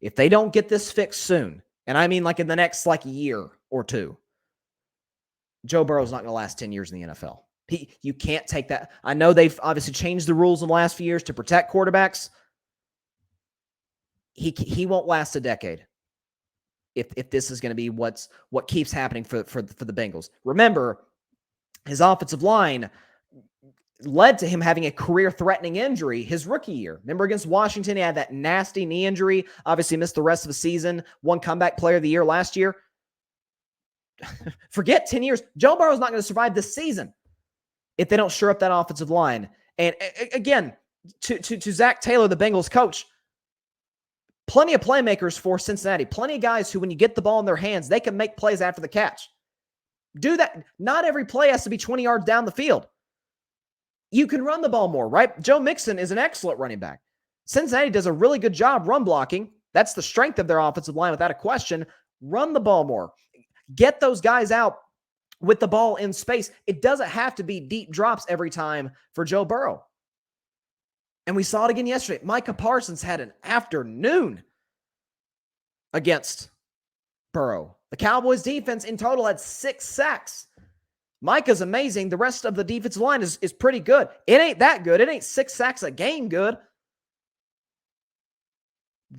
If they don't get this fixed soon, and I mean like in the next year or two, Joe Burrow's not going to last 10 years in the NFL. You can't take that. I know they've obviously changed the rules in the last few years to protect quarterbacks. He won't last a decade if this is going to be what keeps happening for the Bengals. Remember, his offensive line led to him having a career-threatening injury his rookie year. Remember against Washington, he had that nasty knee injury, obviously missed the rest of the season, won Comeback Player of the Year last year. Forget 10 years. Joe Burrow's not going to survive this season if they don't shore up that offensive line. And again, to Zach Taylor, the Bengals coach, plenty of playmakers for Cincinnati. Plenty of guys who, when you get the ball in their hands, they can make plays after the catch. Do that. Not every play has to be 20 yards down the field. You can run the ball more, right? Joe Mixon is an excellent running back. Cincinnati does a really good job run blocking. That's the strength of their offensive line without a question. Run the ball more. Get those guys out with the ball in space. It doesn't have to be deep drops every time for Joe Burrow. And we saw it again yesterday. Micah Parsons had an afternoon against Burrow. The Cowboys defense in total had 6 sacks. Micah's amazing. The rest of the defensive line is pretty good. It ain't that good. It ain't 6 sacks a game good.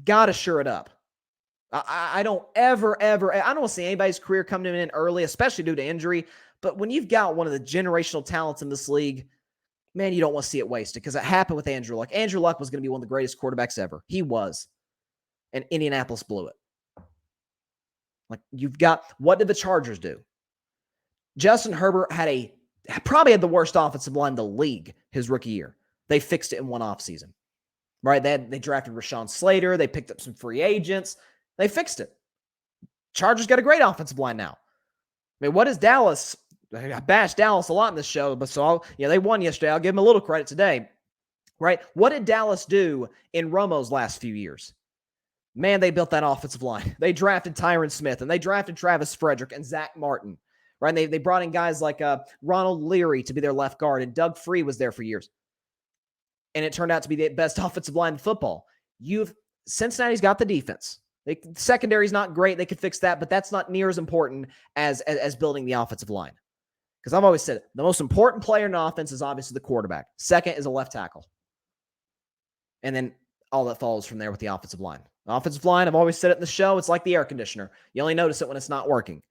Got to shore it up. I don't ever, I don't see anybody's career coming to an end early, especially due to injury. But when you've got one of the generational talents in this league, man, you don't want to see it wasted, because it happened with Andrew Luck. Andrew Luck was going to be one of the greatest quarterbacks ever. He was. And Indianapolis blew it. Like, you've got, what did the Chargers do? Justin Herbert probably had the worst offensive line in the league his rookie year. They fixed it in one offseason. Right? They drafted Rashawn Slater. They picked up some free agents. They fixed it. Chargers got a great offensive line now. I mean, what is Dallas? I bashed Dallas a lot in this show, but they won yesterday. I'll give them a little credit today. Right? What did Dallas do in Romo's last few years? Man, they built that offensive line. They drafted Tyron Smith, and they drafted Travis Frederick and Zach Martin. Right? And they brought in guys like Ronald Leary to be their left guard, and Doug Free was there for years. And it turned out to be the best offensive line in football. Cincinnati's got the defense. The secondary's not great. They could fix that, but that's not near as important as building the offensive line. Because I've always said it, the most important player in offense is obviously the quarterback. Second is a left tackle. And then all that follows from there with the offensive line. The offensive line, I've always said it in the show, it's like the air conditioner. You only notice it when it's not working.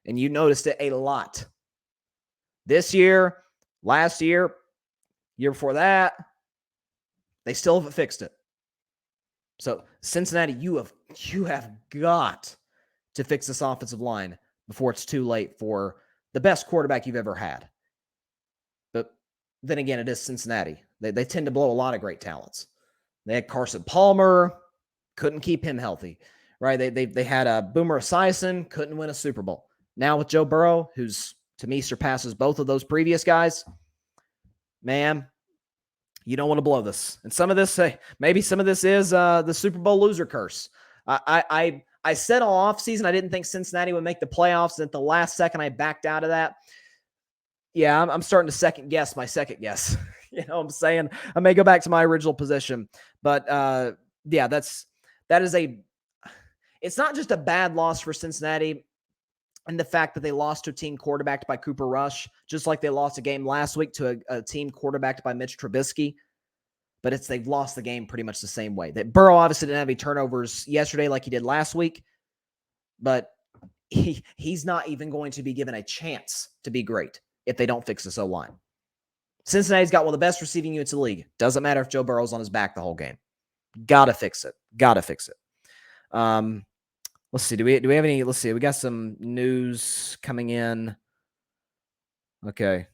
And you noticed it a lot. This year, last year, year before that, they still haven't fixed it. So, Cincinnati, you have got to fix this offensive line before it's too late for the best quarterback you've ever had. But then again, it is Cincinnati. They tend to blow a lot of great talents. They had Carson Palmer, couldn't keep him healthy. Right? They had Boomer Esiason, couldn't win a Super Bowl. Now with Joe Burrow, who's to me surpasses both of those previous guys, man, you don't want to blow this. And some of this, maybe some of this is the Super Bowl loser curse. I said all offseason I didn't think Cincinnati would make the playoffs, and at the last second I backed out of that. Yeah, I'm starting to second guess my second guess. You know what I'm saying? I may go back to my original position. But yeah, it's not just a bad loss for Cincinnati and the fact that they lost to a team quarterbacked by Cooper Rush, just like they lost a game last week to a team quarterbacked by Mitch Trubisky. But they've lost the game pretty much the same way. That Burrow obviously didn't have any turnovers yesterday like he did last week, but he's not even going to be given a chance to be great if they don't fix this O-line. Cincinnati's got one of the best receiving units in the league. Doesn't matter if Joe Burrow's on his back the whole game. Gotta fix it. Let's see. Do we have any? Let's see. We got some news coming in. Okay.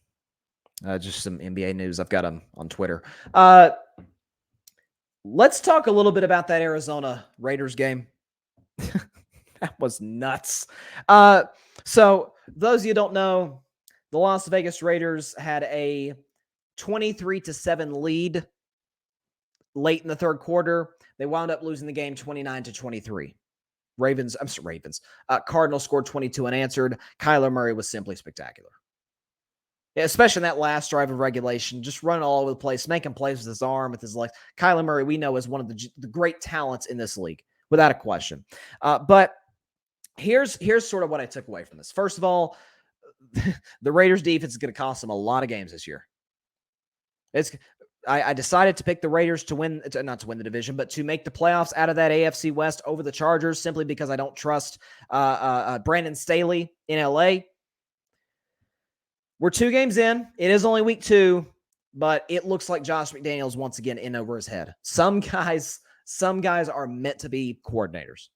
Just some NBA news. I've got them on Twitter. Let's talk a little bit about that Arizona Raiders game. That was nuts. So those of you who don't know, the Las Vegas Raiders had a 23-7 lead late in the third quarter. They wound up losing the game 29-23. Cardinals scored 22 unanswered. Kyler Murray was simply spectacular. Yeah, especially in that last drive of regulation, just running all over the place, making plays with his arm, with his legs. Kyler Murray, we know, is one of the great talents in this league, without a question. But here's sort of what I took away from this. First of all, the Raiders defense is going to cost them a lot of games this year. I decided to pick the Raiders to win, not to win the division, but to make the playoffs out of that AFC West over the Chargers, simply because I don't trust Brandon Staley in LA. We're 2 games in. It is only week 2, but it looks like Josh McDaniels once again in over his head. Some guys are meant to be coordinators.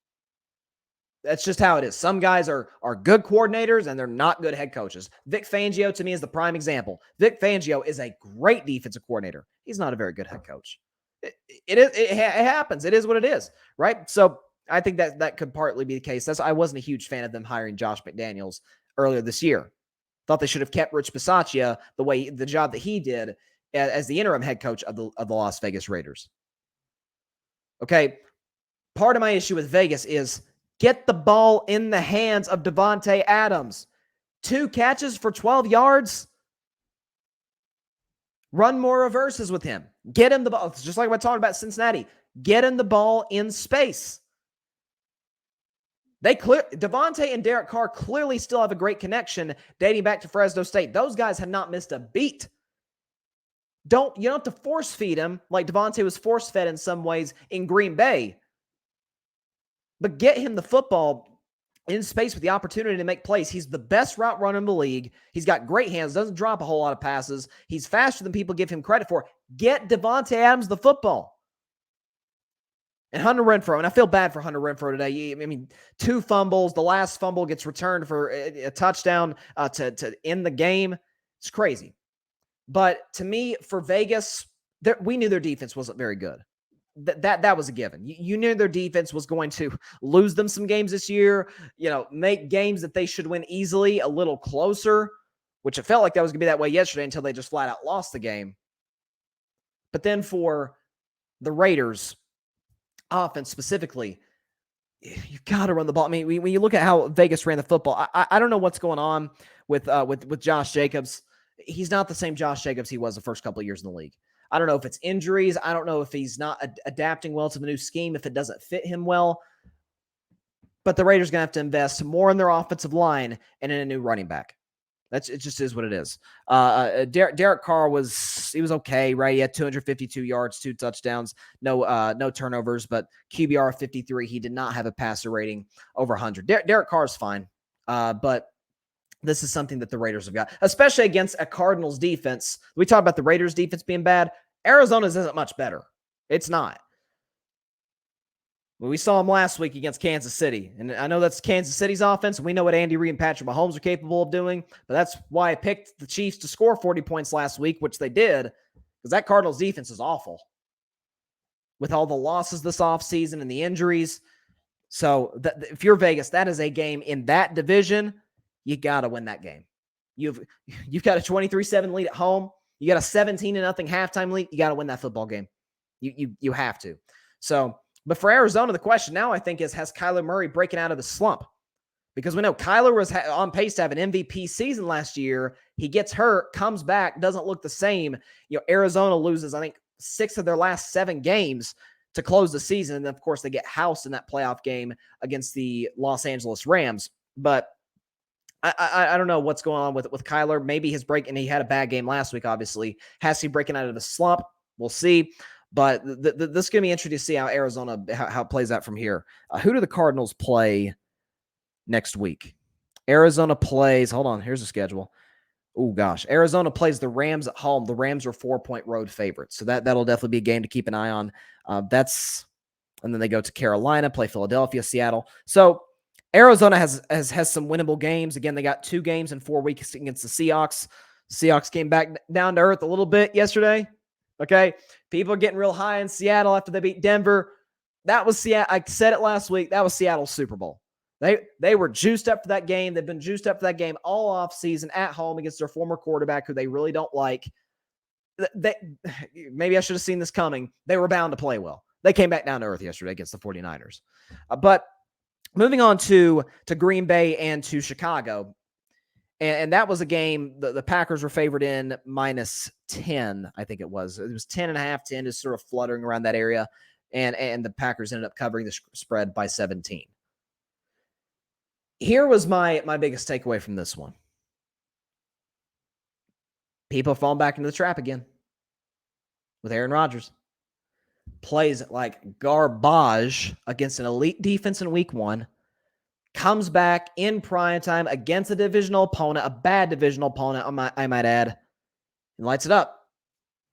That's just how it is. Some guys are good coordinators, and they're not good head coaches. Vic Fangio, to me, is the prime example. Vic Fangio is a great defensive coordinator. He's not a very good head coach. It happens. It is what it is, right? So I think that could partly be the case. I wasn't a huge fan of them hiring Josh McDaniels earlier this year. Thought they should have kept Rich Bisaccia the job that he did as the interim head coach of the Las Vegas Raiders. Okay, part of my issue with Vegas is get the ball in the hands of Devontae Adams. 2 catches for 12 yards. Run more reverses with him. Get him the ball. Just like I talked about Cincinnati. Get him the ball in space. Devontae and Derek Carr clearly still have a great connection dating back to Fresno State. Those guys have not missed a beat. You don't have to force feed him like Devontae was force fed in some ways in Green Bay. But get him the football in space with the opportunity to make plays. He's the best route runner in the league. He's got great hands, doesn't drop a whole lot of passes. He's faster than people give him credit for. Get Devontae Adams the football. And Hunter Renfrow, and I feel bad for Hunter Renfrow today. I mean, 2 fumbles. The last fumble gets returned for a touchdown to end the game. It's crazy. But to me, for Vegas, we knew their defense wasn't very good. That was a given. You knew their defense was going to lose them some games this year, make games that they should win easily a little closer, which it felt like that was going to be that way yesterday until they just flat out lost the game. But then for the Raiders offense specifically, you've got to run the ball. I mean, when you look at how Vegas ran the football, I don't know what's going on with Josh Jacobs. He's not the same Josh Jacobs he was the first couple of years in the league. I don't know if it's injuries. I don't know if he's not adapting well to the new scheme, if it doesn't fit him well. But the Raiders are going to have to invest more in their offensive line and in a new running back. It just is what it is. Derek Carr was okay, right? He had 252 yards, 2 touchdowns, no turnovers, but QBR 53. He did not have a passer rating over 100. Derek Carr is fine, but this is something that the Raiders have got, especially against a Cardinals defense. We talk about the Raiders defense being bad. Arizona's isn't much better. It's not. Well, we saw them last week against Kansas City, and I know that's Kansas City's offense, and we know what Andy Reid and Patrick Mahomes are capable of doing, but that's why I picked the Chiefs to score 40 points last week, which they did, because that Cardinals defense is awful with all the losses this offseason and the injuries. So if you're Vegas, that is a game in that division. You got to win that game. You've got a 23-7 lead at home. You got a 17-0 halftime lead. You got to win that football game. You have to. So, but for Arizona, the question now I think is, has Kyler Murray breaking out of the slump? Because we know Kyler was on pace to have an MVP season last year. He gets hurt, comes back, doesn't look the same. Arizona loses, I think, 6 of their last 7 games to close the season. And then, of course, they get housed in that playoff game against the Los Angeles Rams. But I don't know what's going on with Kyler. Maybe his break, and he had a bad game last week, obviously. Has he breaking out of the slump? We'll see. But this is going to be interesting to see how Arizona, how it plays out from here. Who do the Cardinals play next week? Arizona plays, hold on, here's the schedule. Oh, gosh. Arizona plays the Rams at home. The Rams are 4-point road favorites. So that'll definitely be a game to keep an eye on. And then they go to Carolina, play Philadelphia, Seattle. So Arizona has some winnable games. Again, they got 2 games in 4 weeks against the Seahawks. Seahawks came back down to earth a little bit yesterday. Okay. People are getting real high in Seattle after they beat Denver. That was Seattle. I said it last week. That was Seattle's Super Bowl. They were juiced up for that game. They've been juiced up for that game all off season at home against their former quarterback, who they really don't like. Maybe I should have seen this coming. They were bound to play well. They came back down to earth yesterday against the 49ers. But moving on to Green Bay and to Chicago. And that was a game the Packers were favored in -10, I think it was. It was 10.5, 10, just sort of fluttering around that area. And the Packers ended up covering the spread by 17. Here was my biggest takeaway from this one. People falling back into the trap again with Aaron Rodgers. Plays like garbage against an elite defense in week 1. Comes back in prime time against a divisional opponent, a bad divisional opponent, I might add, and lights it up.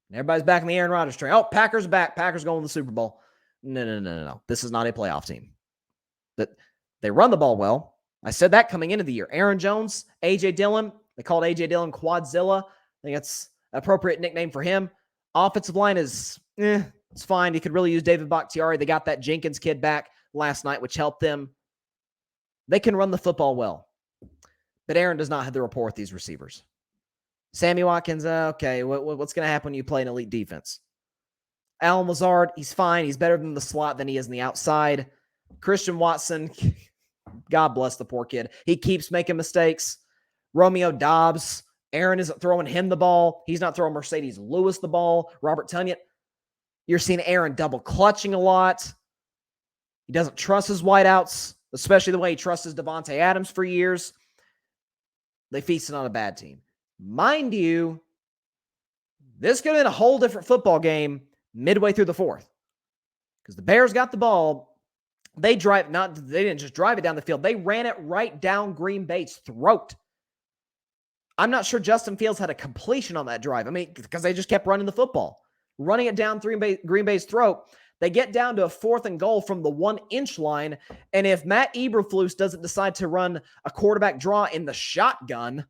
And everybody's back in the Aaron Rodgers train. Oh, Packers back. Packers going to the Super Bowl. No. This is not a playoff team. They run the ball well. I said that coming into the year. Aaron Jones, A.J. Dillon. They called A.J. Dillon Quadzilla. I think that's an appropriate nickname for him. Offensive line is, it's fine. You could really use David Bakhtiari. They got that Jenkins kid back last night, which helped them. They can run the football well. But Aaron does not have the rapport with these receivers. Sammy Watkins, okay, what's going to happen when you play an elite defense? Allen Lazard, he's fine. He's better than the slot than he is in the outside. Christian Watson, God bless the poor kid. He keeps making mistakes. Romeo Dobbs, Aaron isn't throwing him the ball. He's not throwing Mercedes Lewis the ball. Robert Tonyan. You're seeing Aaron double clutching a lot. He doesn't trust his wideouts, especially the way he trusts his Devontae Adams for years. They feasted on a bad team. Mind you, this could have been a whole different football game midway through the fourth. Because the Bears got the ball. They didn't just drive it down the field. They ran it right down Green Bay's throat. I'm not sure Justin Fields had a completion on that drive. I mean, because they just kept running the football. Running it down Green Bay's throat. They get down to a 4th and goal from the 1-inch line. And if Matt Eberflus doesn't decide to run a quarterback draw in the shotgun,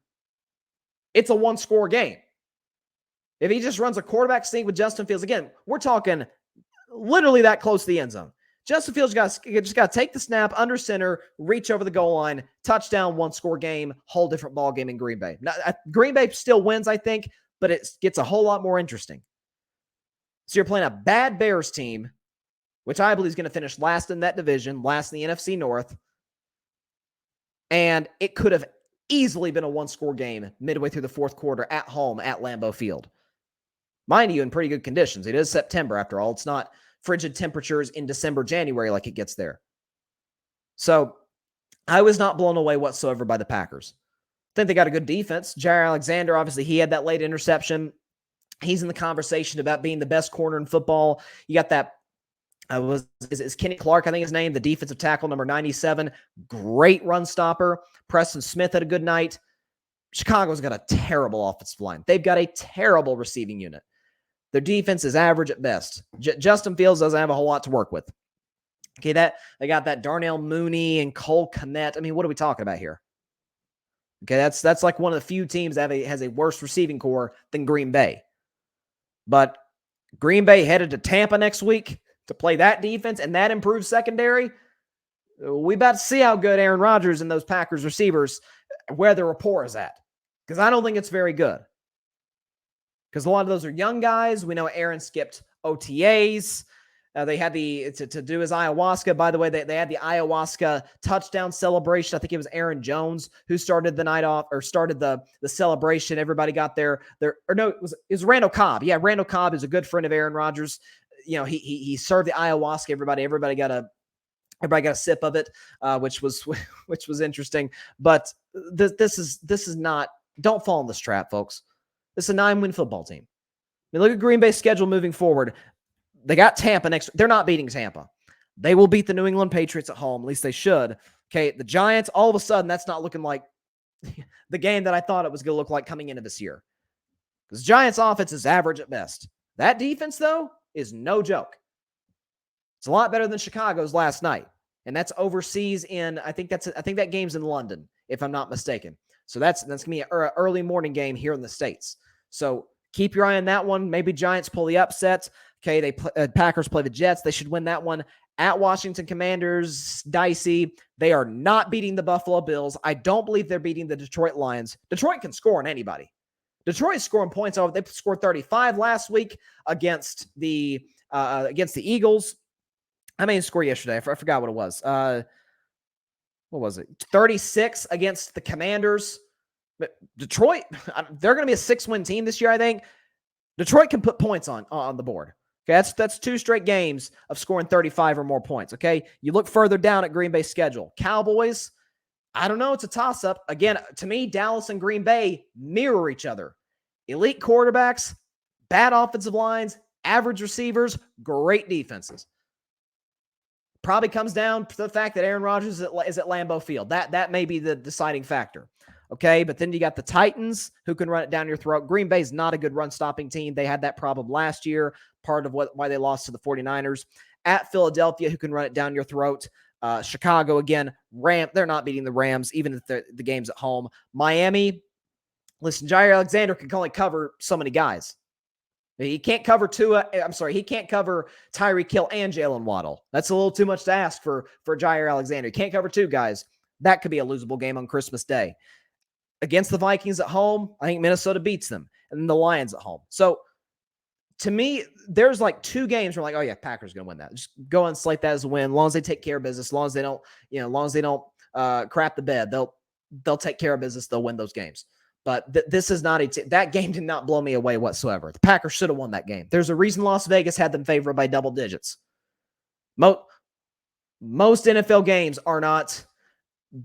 it's a 1-score game. If he just runs a quarterback sneak with Justin Fields, again, we're talking literally that close to the end zone. Justin Fields just got to take the snap under center, reach over the goal line, touchdown, 1-score game, whole different ball game in Green Bay. Now, Green Bay still wins, I think, but it gets a whole lot more interesting. So you're playing a bad Bears team, which I believe is going to finish last in that division, last in the NFC North. And it could have easily been a 1-score game midway through the fourth quarter at home at Lambeau Field. Mind you, in pretty good conditions. It is September, after all. It's not frigid temperatures in December, January like it gets there. So I was not blown away whatsoever by the Packers. I think they got a good defense. Jair Alexander, obviously, he had that late interception. He's in the conversation about being the best corner in football. You got that, is Kenny Clark, I think his name, the defensive tackle, number 97. Great run stopper. Preston Smith had a good night. Chicago's got a terrible offensive line. They've got a terrible receiving unit. Their defense is average at best. Justin Fields doesn't have a whole lot to work with. Okay, they got that Darnell Mooney and Cole Kmet. I mean, what are we talking about here? Okay, that's like one of the few teams that has a worse receiving core than Green Bay. But Green Bay headed to Tampa next week to play that defense and that improved secondary. We about to see how good Aaron Rodgers and those Packers receivers, where their rapport is at. Because I don't think it's very good. Because a lot of those are young guys. We know Aaron skipped OTAs. They had to do his ayahuasca. By the way, they had the ayahuasca touchdown celebration. I think it was Aaron Jones who started the night off, or started the celebration. Everybody got it was Randall Cobb. Yeah, Randall Cobb is a good friend of Aaron Rodgers. You know, he served the ayahuasca. Everybody got a sip of it, which was interesting. But this is not. Don't fall in this trap, folks. This is a 9-win football team. I mean, look at Green Bay's schedule moving forward. They got Tampa next. They're not beating Tampa. They will beat the New England Patriots at home. At least they should. Okay, the Giants, all of a sudden, that's not looking like the game that I thought it was going to look like coming into this year. Because Giants' offense is average at best. That defense, though, is no joke. It's a lot better than Chicago's last night. And that's overseas in, I think that game's in London, if I'm not mistaken. So that's going to be an early morning game here in the States. So keep your eye on that one. Maybe Giants pull the upset. Okay, Packers play the Jets. They should win that one. At Washington Commanders, dicey. They are not beating the Buffalo Bills. I don't believe they're beating the Detroit Lions. Detroit can score on anybody. Detroit's scoring points over. They scored 35 last week against the Eagles. I made a score yesterday. I forgot what it was. What was it? 36 against the Commanders. But Detroit, they're going to be a 6-win team this year, I think. Detroit can put points on the board. Okay, that's 2 straight games of scoring 35 or more points. Okay, you look further down at Green Bay's schedule. Cowboys, I don't know. It's a toss-up. Again, to me, Dallas and Green Bay mirror each other. Elite quarterbacks, bad offensive lines, average receivers, great defenses. Probably comes down to the fact that Aaron Rodgers is at Lambeau Field. That may be the deciding factor. Okay, but then you got the Titans who can run it down your throat. Green Bay's not a good run-stopping team. They had that problem last year, part of why they lost to the 49ers. At Philadelphia, who can run it down your throat. Chicago, again, they're not beating the Rams, even if the game's at home. Miami, listen, Jair Alexander can only cover so many guys. He can't cover he can't cover Tyreek Hill and Jalen Waddle. That's a little too much to ask for Jair Alexander. He can't cover 2 guys. That could be a losable game on Christmas Day. Against the Vikings at home, I think Minnesota beats them. And then the Lions at home. So, to me, there's like 2 games where I'm like, oh yeah, Packers going to win that. Just go and slate that as a win. As long as they take care of business, as long as they don't crap the bed, they'll take care of business. They'll win those games. But this is not that game did not blow me away whatsoever. The Packers should have won that game. There's a reason Las Vegas had them favored by double digits. Most NFL games are not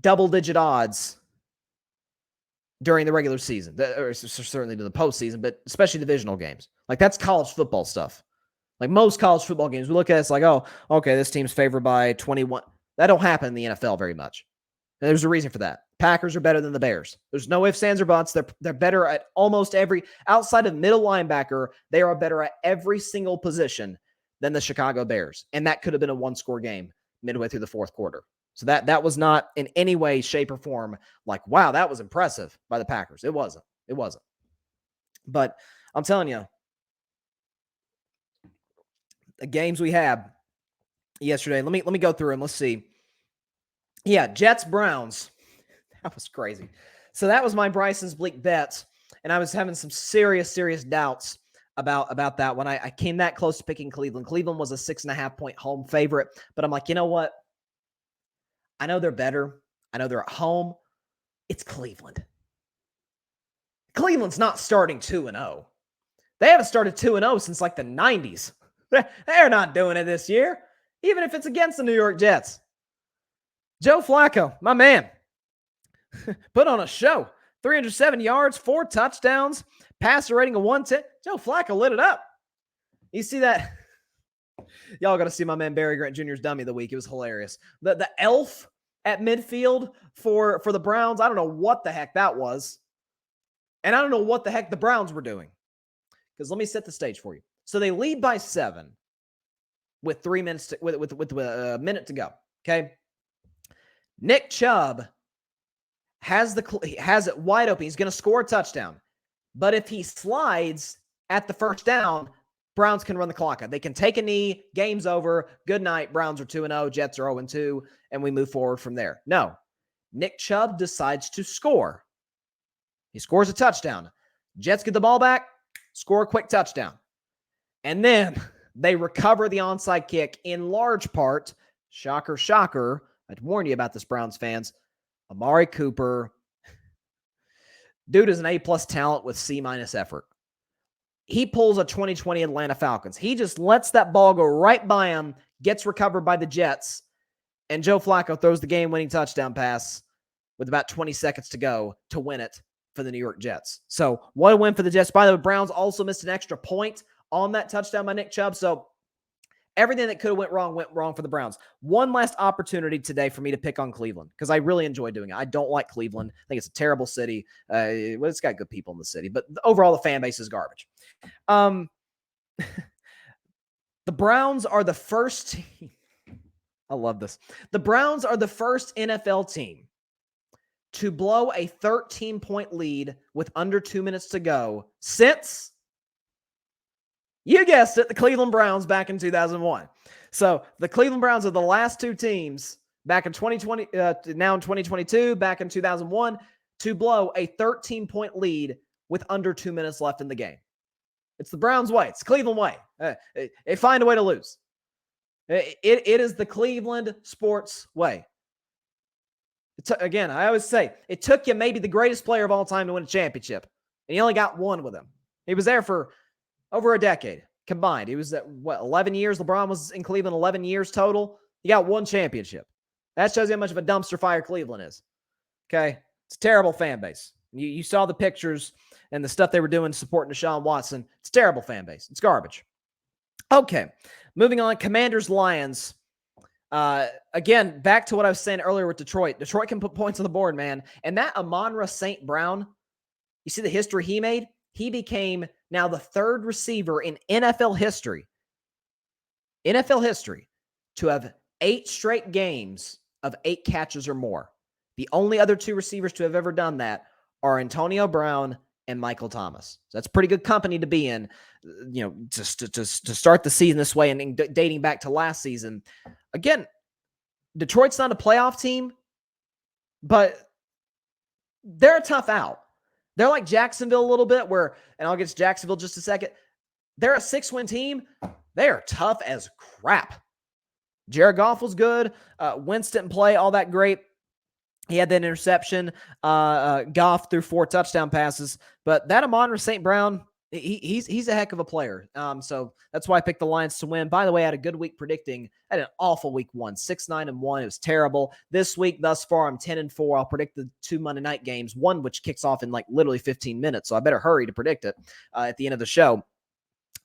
double-digit odds during the regular season, or certainly to the postseason, but especially divisional games. Like, that's college football stuff. Like, most college football games, we look at it, it's like, oh, okay, this team's favored by 21. That don't happen in the NFL very much. And there's a reason for that. Packers are better than the Bears. There's no ifs, ands, or buts. They're better at almost every, outside of middle linebacker, they are better at every single position than the Chicago Bears. And that could have been a one-score game midway through the fourth quarter. So that was not in any way, shape, or form like, wow, that was impressive by the Packers. It wasn't. It wasn't. But I'm telling you, the games we had yesterday, let me go through them. Let's see. Yeah, Jets, Browns. That was crazy. So that was my Bryson's bleak bets, and I was having some serious doubts about that when I came that close to picking Cleveland. Cleveland was a 6.5-point home favorite, but I'm like, you know what? I know they're better. I know they're at home. It's Cleveland. Cleveland's not starting 2-0. They haven't started 2-0 since like the 90s. They're not doing it this year, even if it's against the New York Jets. Joe Flacco, my man, put on a show. 307 yards, 4 touchdowns, passer rating of 110. Joe Flacco lit it up. You see that? Y'all got to see my man Barry Grant Jr.'s dummy of the week. It was hilarious. The elf at midfield for the Browns, I don't know what the heck that was. And I don't know what the heck the Browns were doing. Because let me set the stage for you. So they lead by 7 with 3 minutes with a minute to go. Okay. Nick Chubb has it wide open. He's going to score a touchdown. But if he slides at the first down, Browns can run the clock out. They can take a knee. Game's over. Good night. Browns are 2-0. Jets are 0-2. And we move forward from there. No. Nick Chubb decides to score. He scores a touchdown. Jets get the ball back, score a quick touchdown. And then they recover the onside kick in large part. Shocker, shocker. I'd warn you about this, Browns fans. Amari Cooper. Dude is an A-plus talent with C- effort. He pulls a 2020 Atlanta Falcons. He just lets that ball go right by him, gets recovered by the Jets, and Joe Flacco throws the game-winning touchdown pass with about 20 seconds to go to win it for the New York Jets. So what a win for the Jets. By the way, Browns also missed an extra point on that touchdown by Nick Chubb. So everything that could have went wrong for the Browns. One last opportunity today for me to pick on Cleveland because I really enjoy doing it. I don't like Cleveland. I think it's a terrible city. It's got good people in the city, but overall the fan base is garbage. The Browns are the first team. I love this. The Browns are the first NFL team to blow a 13-point lead with under 2 minutes to go since, you guessed it, the Cleveland Browns back in 2001. So the Cleveland Browns are the last two teams back in 2020, now in 2022, back in 2001, to blow a 13-point lead with under 2 minutes left in the game. It's the Browns' way. It's Cleveland way. They find a way to lose. It is the Cleveland sports way. Again, I always say, it took you maybe the greatest player of all time to win a championship, and you only got one with him. He was there for over a decade combined. He was at, 11 years? LeBron was in Cleveland 11 years total. He got one championship. That shows you how much of a dumpster fire Cleveland is. Okay? It's a terrible fan base. You saw the pictures and the stuff they were doing supporting Deshaun Watson. It's a terrible fan base. It's garbage. Okay, moving on. Commanders, Lions. Again, back to what I was saying earlier with Detroit. Detroit can put points on the board, man. And that Amon-Ra St. Brown, you see the history he made? He became now the third receiver in NFL history to have 8 straight games of 8 catches or more. The only other 2 receivers to have ever done that are Antonio Brown and Michael Thomas. So that's pretty good company to be in, to start the season this way and dating back to last season. Again, Detroit's not a playoff team, but they're a tough out. They're like Jacksonville a little bit and I'll get to Jacksonville just a second. They're a 6-win team. They are tough as crap. Jared Goff was good. Wentz didn't play all that great. He had that interception. Goff threw 4 touchdown passes. But that Amon St. Brown, he's a heck of a player. So that's why I picked the Lions to win. By the way, I had a good week predicting. I had an awful week 1, 6-9-1. It was terrible. This week thus far, I'm 10-4. I'll predict the 2 Monday night games, one which kicks off in like literally 15 minutes. So I better hurry to predict it at the end of the show.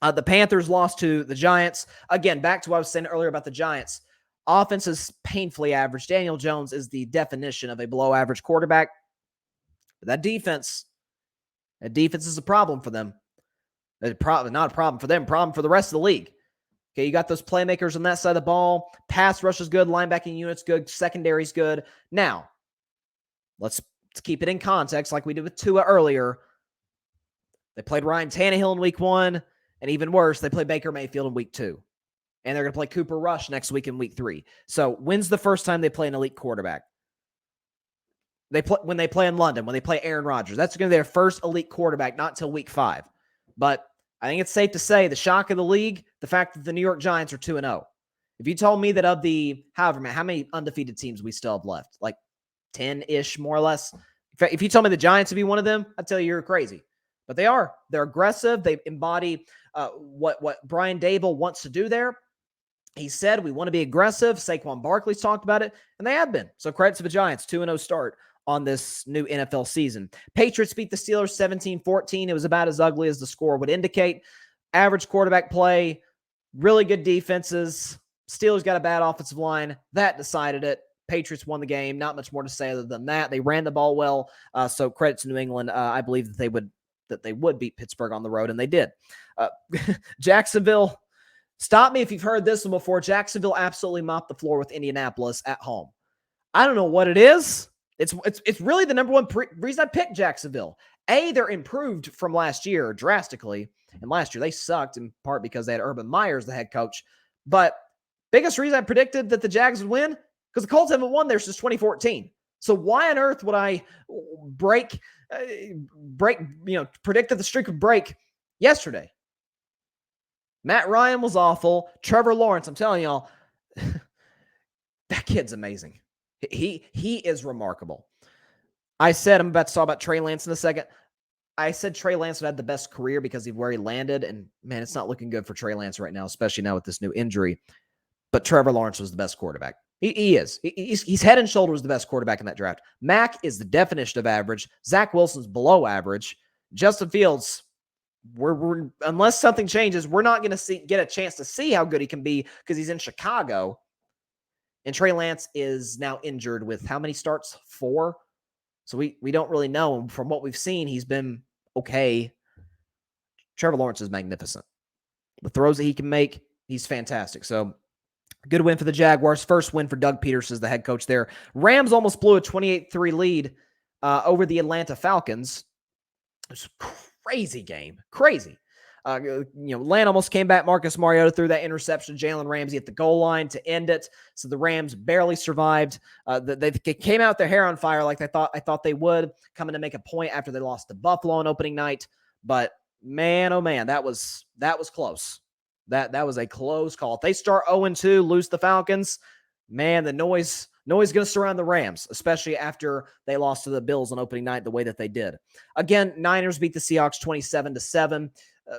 The Panthers lost to the Giants. Again, back to what I was saying earlier about the Giants. Offense is painfully average. Daniel Jones is the definition of a below-average quarterback. But that defense is a problem for them. Not a problem for them, problem for the rest of the league. Okay, you got those playmakers on that side of the ball. Pass rush is good. Linebacking unit's good. Secondary's good. Now, let's keep it in context like we did with Tua earlier. They played Ryan Tannehill in week 1, and even worse, they played Baker Mayfield in week 2. And they're going to play Cooper Rush next week in week 3. So when's the first time they play an elite quarterback? When they play in London, when they play Aaron Rodgers. That's going to be their first elite quarterback, not until week 5. But I think it's safe to say the shock of the league, the fact that the New York Giants are 2-0. If you told me that of the, how many undefeated teams we still have left, like 10-ish more or less. If you told me the Giants would be one of them, I'd tell you you're crazy. But they are. They're aggressive. They embody what Brian Dable wants to do there. He said, we want to be aggressive. Saquon Barkley's talked about it, and they have been. So credit to the Giants, 2-0 start on this new NFL season. Patriots beat the Steelers 17-14. It was about as ugly as the score would indicate. Average quarterback play, really good defenses. Steelers got a bad offensive line. That decided it. Patriots won the game. Not much more to say other than that. They ran the ball well. So credit to New England. I believe that they would beat Pittsburgh on the road, and they did. Jacksonville. Stop me if you've heard this one before. Jacksonville absolutely mopped the floor with Indianapolis at home. I don't know what it is. It's really the number one reason I picked Jacksonville. They're improved from last year drastically. And last year they sucked in part because they had Urban Meyer as the head coach. But biggest reason I predicted that the Jags would win, because the Colts haven't won there since 2014. So why on earth would I predicted the streak would break yesterday? Matt Ryan was awful. Trevor Lawrence, I'm telling y'all, that kid's amazing. He is remarkable. I said, I'm about to talk about Trey Lance in a second. I said Trey Lance would have the best career because of where he landed. And man, it's not looking good for Trey Lance right now, especially now with this new injury. But Trevor Lawrence was the best quarterback. He is. He's head and shoulders the best quarterback in that draft. Mac is the definition of average. Zach Wilson's below average. Justin Fields, we're unless something changes, we're not going to get a chance to see how good he can be because he's in Chicago. And Trey Lance is now injured with how many starts? 4. So we don't really know. And from what we've seen, he's been okay. Trevor Lawrence is magnificent. The throws that he can make, he's fantastic. So good win for the Jaguars. First win for Doug Peterson as the head coach there. Rams almost blew a 28-3 lead over the Atlanta Falcons. It was a crazy game. Crazy. Atlanta almost came back. Marcus Mariota threw that interception. Jalen Ramsey at the goal line to end it. So the Rams barely survived. They came out with their hair on fire like I thought they would, coming to make a point after they lost to Buffalo on opening night. But man, oh man, that was close. That was a close call. If they start 0-2, lose the Falcons, man, the noise going to surround the Rams, especially after they lost to the Bills on opening night the way that they did. Again, Niners beat the Seahawks 27-7.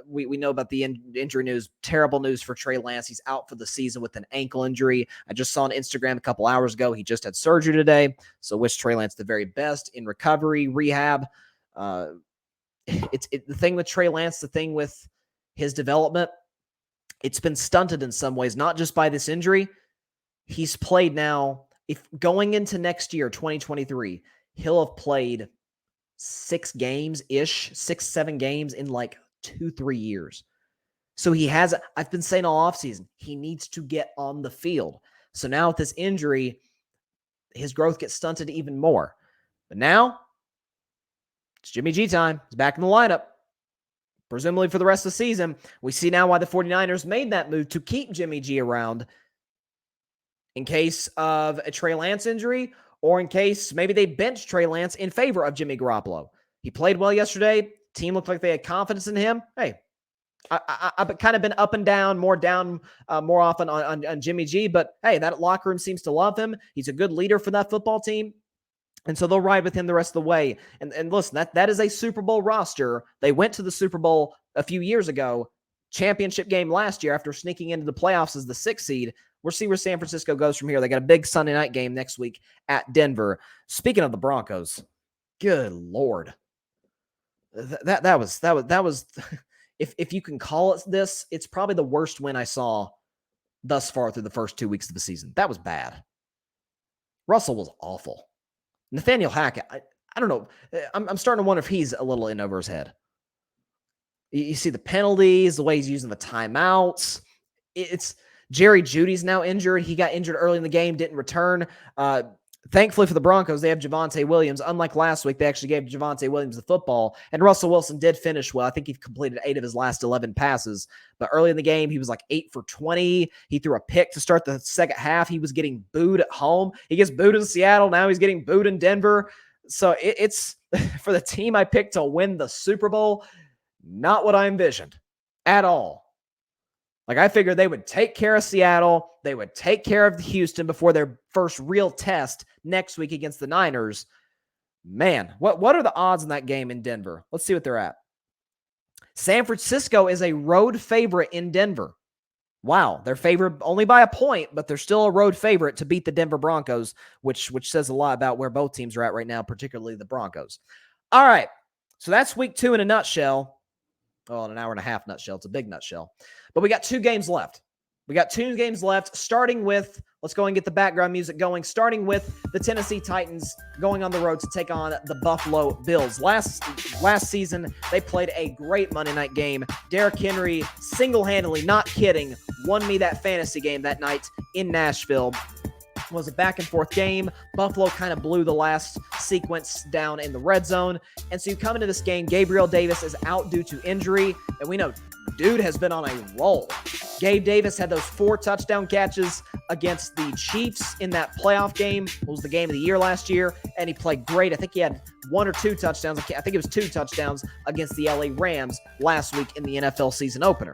We know about the injury news. Terrible news for Trey Lance. He's out for the season with an ankle injury. I just saw on Instagram a couple hours ago. He just had surgery today. So wish Trey Lance the very best in recovery, rehab. The thing with Trey Lance, the thing with his development, it's been stunted in some ways, not just by this injury. He's played now, if going into next year, 2023, he'll have played 6 games-ish, 6-7 games in like 2-3 years. So he has, I've been saying all offseason, he needs to get on the field. So now with this injury, his growth gets stunted even more. But now, it's Jimmy G time. He's back in the lineup, presumably for the rest of the season. We see now why the 49ers made that move to keep Jimmy G around in case of a Trey Lance injury or in case maybe they bench Trey Lance in favor of Jimmy Garoppolo. He played well yesterday. Team looked like they had confidence in him. Hey, I've kind of been up and down more often on Jimmy G, but hey, that locker room seems to love him. He's a good leader for that football team. And so they'll ride with him the rest of the way. And listen, that is a Super Bowl roster. They went to the Super Bowl a few years ago, championship game last year after sneaking into the playoffs as the 6th seed. We'll see where San Francisco goes from here. They got a big Sunday night game next week at Denver. Speaking of the Broncos, good Lord. That was if you can call it this, it's probably the worst win I saw thus far through the first 2 weeks of the season. That was bad. Russell was awful. Nathaniel Hackett, I don't know. I'm starting to wonder if he's a little in over his head. You see the penalties, the way he's using the timeouts. It's Jerry Jeudy's now injured. He got injured early in the game, didn't return. Thankfully for the Broncos, they have Javonte Williams. Unlike last week, they actually gave Javonte Williams the football, and Russell Wilson did finish well. I think he completed 8 of his last 11 passes, but early in the game, he was like 8 for 20. He threw a pick to start the second half. He was getting booed at home. He gets booed in Seattle. Now he's getting booed in Denver. So it's for the team I picked to win the Super Bowl, not what I envisioned at all. Like, I figured they would take care of Seattle. They would take care of Houston before their first real test next week against the Niners. Man, what are the odds in that game in Denver? Let's see what they're at. San Francisco is a road favorite in Denver. Wow, they're favored only by a point, but they're still a road favorite to beat the Denver Broncos, which says a lot about where both teams are at right now, particularly the Broncos. All right, so that's week 2 in a nutshell. Well, in an hour and a half nutshell. It's a big nutshell. But we got 2 games left. Starting with, let's go and get the background music going, starting with the Tennessee Titans going on the road to take on the Buffalo Bills. Last season, they played a great Monday night game. Derrick Henry single-handedly, not kidding, won me that fantasy game that night in Nashville. It was a back-and-forth game. Buffalo kind of blew the last sequence down in the red zone. And so you come into this game, Gabriel Davis is out due to injury, and we know dude has been on a roll. Gabe Davis had those 4 touchdown catches against the Chiefs in that playoff game. It was the game of the year last year, and he played great. I think he had 1 or 2 touchdowns. I think it was 2 touchdowns against the LA Rams last week in the NFL season opener.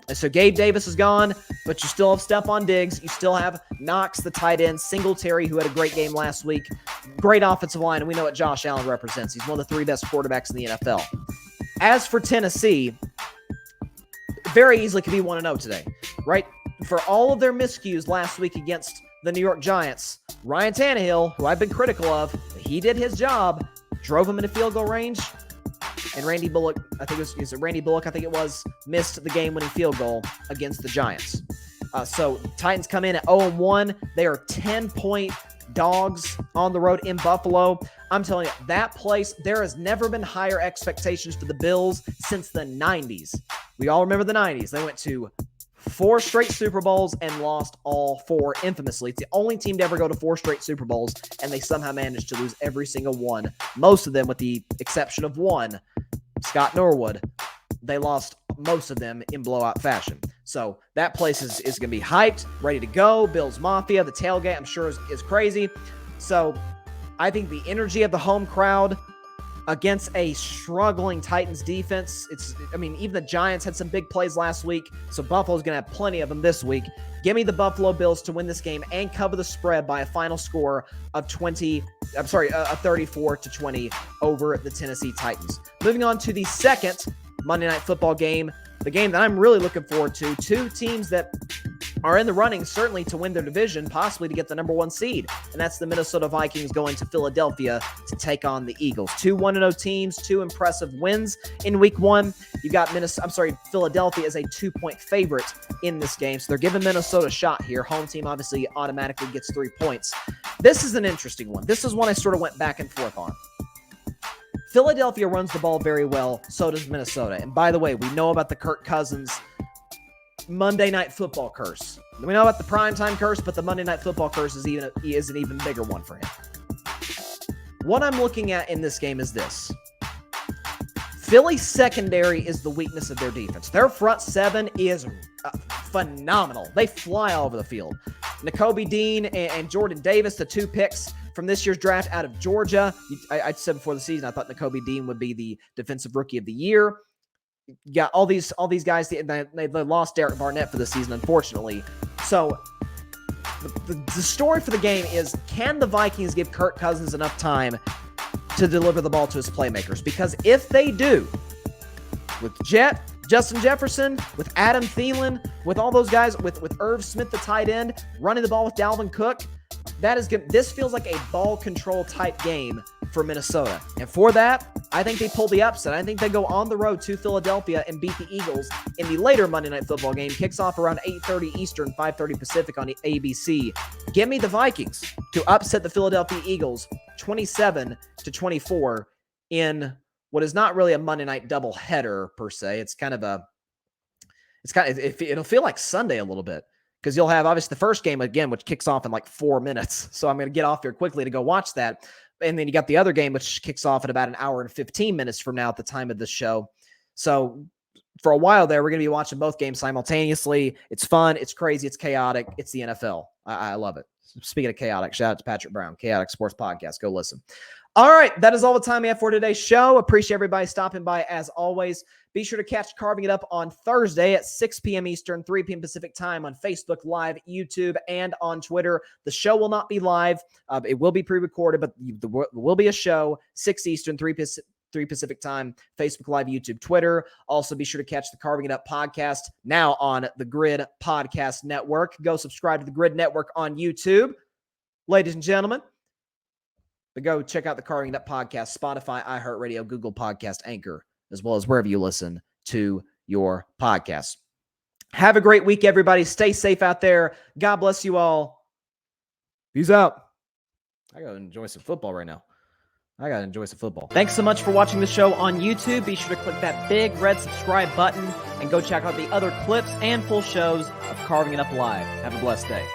And so Gabe Davis is gone, but you still have Stephon Diggs. You still have Knox, the tight end, Singletary, who had a great game last week. Great offensive line, and we know what Josh Allen represents. He's one of the 3 best quarterbacks in the NFL. As for Tennessee, very easily could be 1-0 today, right? For all of their miscues last week against the New York Giants, Ryan Tannehill, who I've been critical of, he did his job, drove him into field goal range, and Randy Bullock, missed the game-winning field goal against the Giants. So Titans come in at 0-1. They are 10-point dogs on the road in Buffalo. I'm telling you, that place, there has never been higher expectations for the Bills since the 90s. We all remember the 90s. They went to 4 straight Super Bowls and lost all 4 infamously. It's the only team to ever go to 4 straight Super Bowls, and they somehow managed to lose every single one. Most of them, with the exception of one, Scott Norwood, they lost most of them in blowout fashion. So that place is going to be hyped, ready to go. Bills Mafia, the tailgate, I'm sure is crazy. So I think the energy of the home crowd against a struggling Titans defense, even the Giants had some big plays last week, so Buffalo's going to have plenty of them this week. Give me the Buffalo Bills to win this game and cover the spread by a final score of 34-20 over the Tennessee Titans. Moving on to the second Monday Night Football game, the game that I'm really looking forward to. 2 teams that are in the running, certainly to win their division, possibly to get the number 1 seed. And that's the Minnesota Vikings going to Philadelphia to take on the Eagles. 2 1-0 teams, 2 impressive wins in week 1. You got Philadelphia is a 2-point favorite in this game. So they're giving Minnesota a shot here. Home team obviously automatically gets 3 points. This is an interesting one. This is one I sort of went back and forth on. Philadelphia runs the ball very well. So does Minnesota. And by the way, we know about the Kirk Cousins Monday Night Football curse. We know about the primetime curse, but the Monday Night Football curse is an even bigger one for him. What I'm looking at in this game is this. Philly's secondary is the weakness of their defense. Their front 7 is phenomenal. They fly all over the field. Nakobe Dean and Jordan Davis, the 2 picks from this year's draft out of Georgia. I said before the season, I thought Nakobe Dean would be the Defensive Rookie of the Year. You got all these guys. They lost Derek Barnett for the season, unfortunately. So the story for the game is, can the Vikings give Kirk Cousins enough time to deliver the ball to his playmakers? Because if they do, with Justin Jefferson, with Adam Thielen, with all those guys, with Irv Smith, the tight end, running the ball with Dalvin Cook, that is good. This feels like a ball control type game for Minnesota. And for that, I think they pull the upset. I think they go on the road to Philadelphia and beat the Eagles in the later Monday Night Football game. Kicks off around 8:30 Eastern, 5:30 Pacific on ABC. Give me the Vikings to upset the Philadelphia Eagles 27-24 in what is not really a Monday night doubleheader per se. It'll feel like Sunday a little bit, because you'll have obviously the first game again, which kicks off in like 4 minutes. So I'm going to get off here quickly to go watch that. And then you got the other game, which kicks off in about an hour and 15 minutes from now at the time of this show. So for a while there, we're going to be watching both games simultaneously. It's fun. It's crazy. It's chaotic. It's the NFL. I love it. Speaking of chaotic, shout out to Patrick Brown, Chaotic Sports Podcast. Go listen. All right, that is all the time we have for today's show. Appreciate everybody stopping by as always. Be sure to catch Carving It Up on Thursday at 6 p.m. Eastern, 3 p.m. Pacific time on Facebook Live, YouTube, and on Twitter. The show will not be live. It will be pre-recorded, but there will be a show, 6 Eastern, 3 Pacific time, Facebook Live, YouTube, Twitter. Also, be sure to catch the Carving It Up podcast now on the GRYD Podcast Network. Go subscribe to the GRYD Network on YouTube. Ladies and gentlemen, but go check out the Carving It Up podcast, Spotify, iHeartRadio, Google Podcast, Anchor, as well as wherever you listen to your podcasts. Have a great week, everybody. Stay safe out there. God bless you all. Peace out. I got to enjoy some football right now. Thanks so much for watching the show on YouTube. Be sure to click that big red subscribe button and go check out the other clips and full shows of Carving It Up Live. Have a blessed day.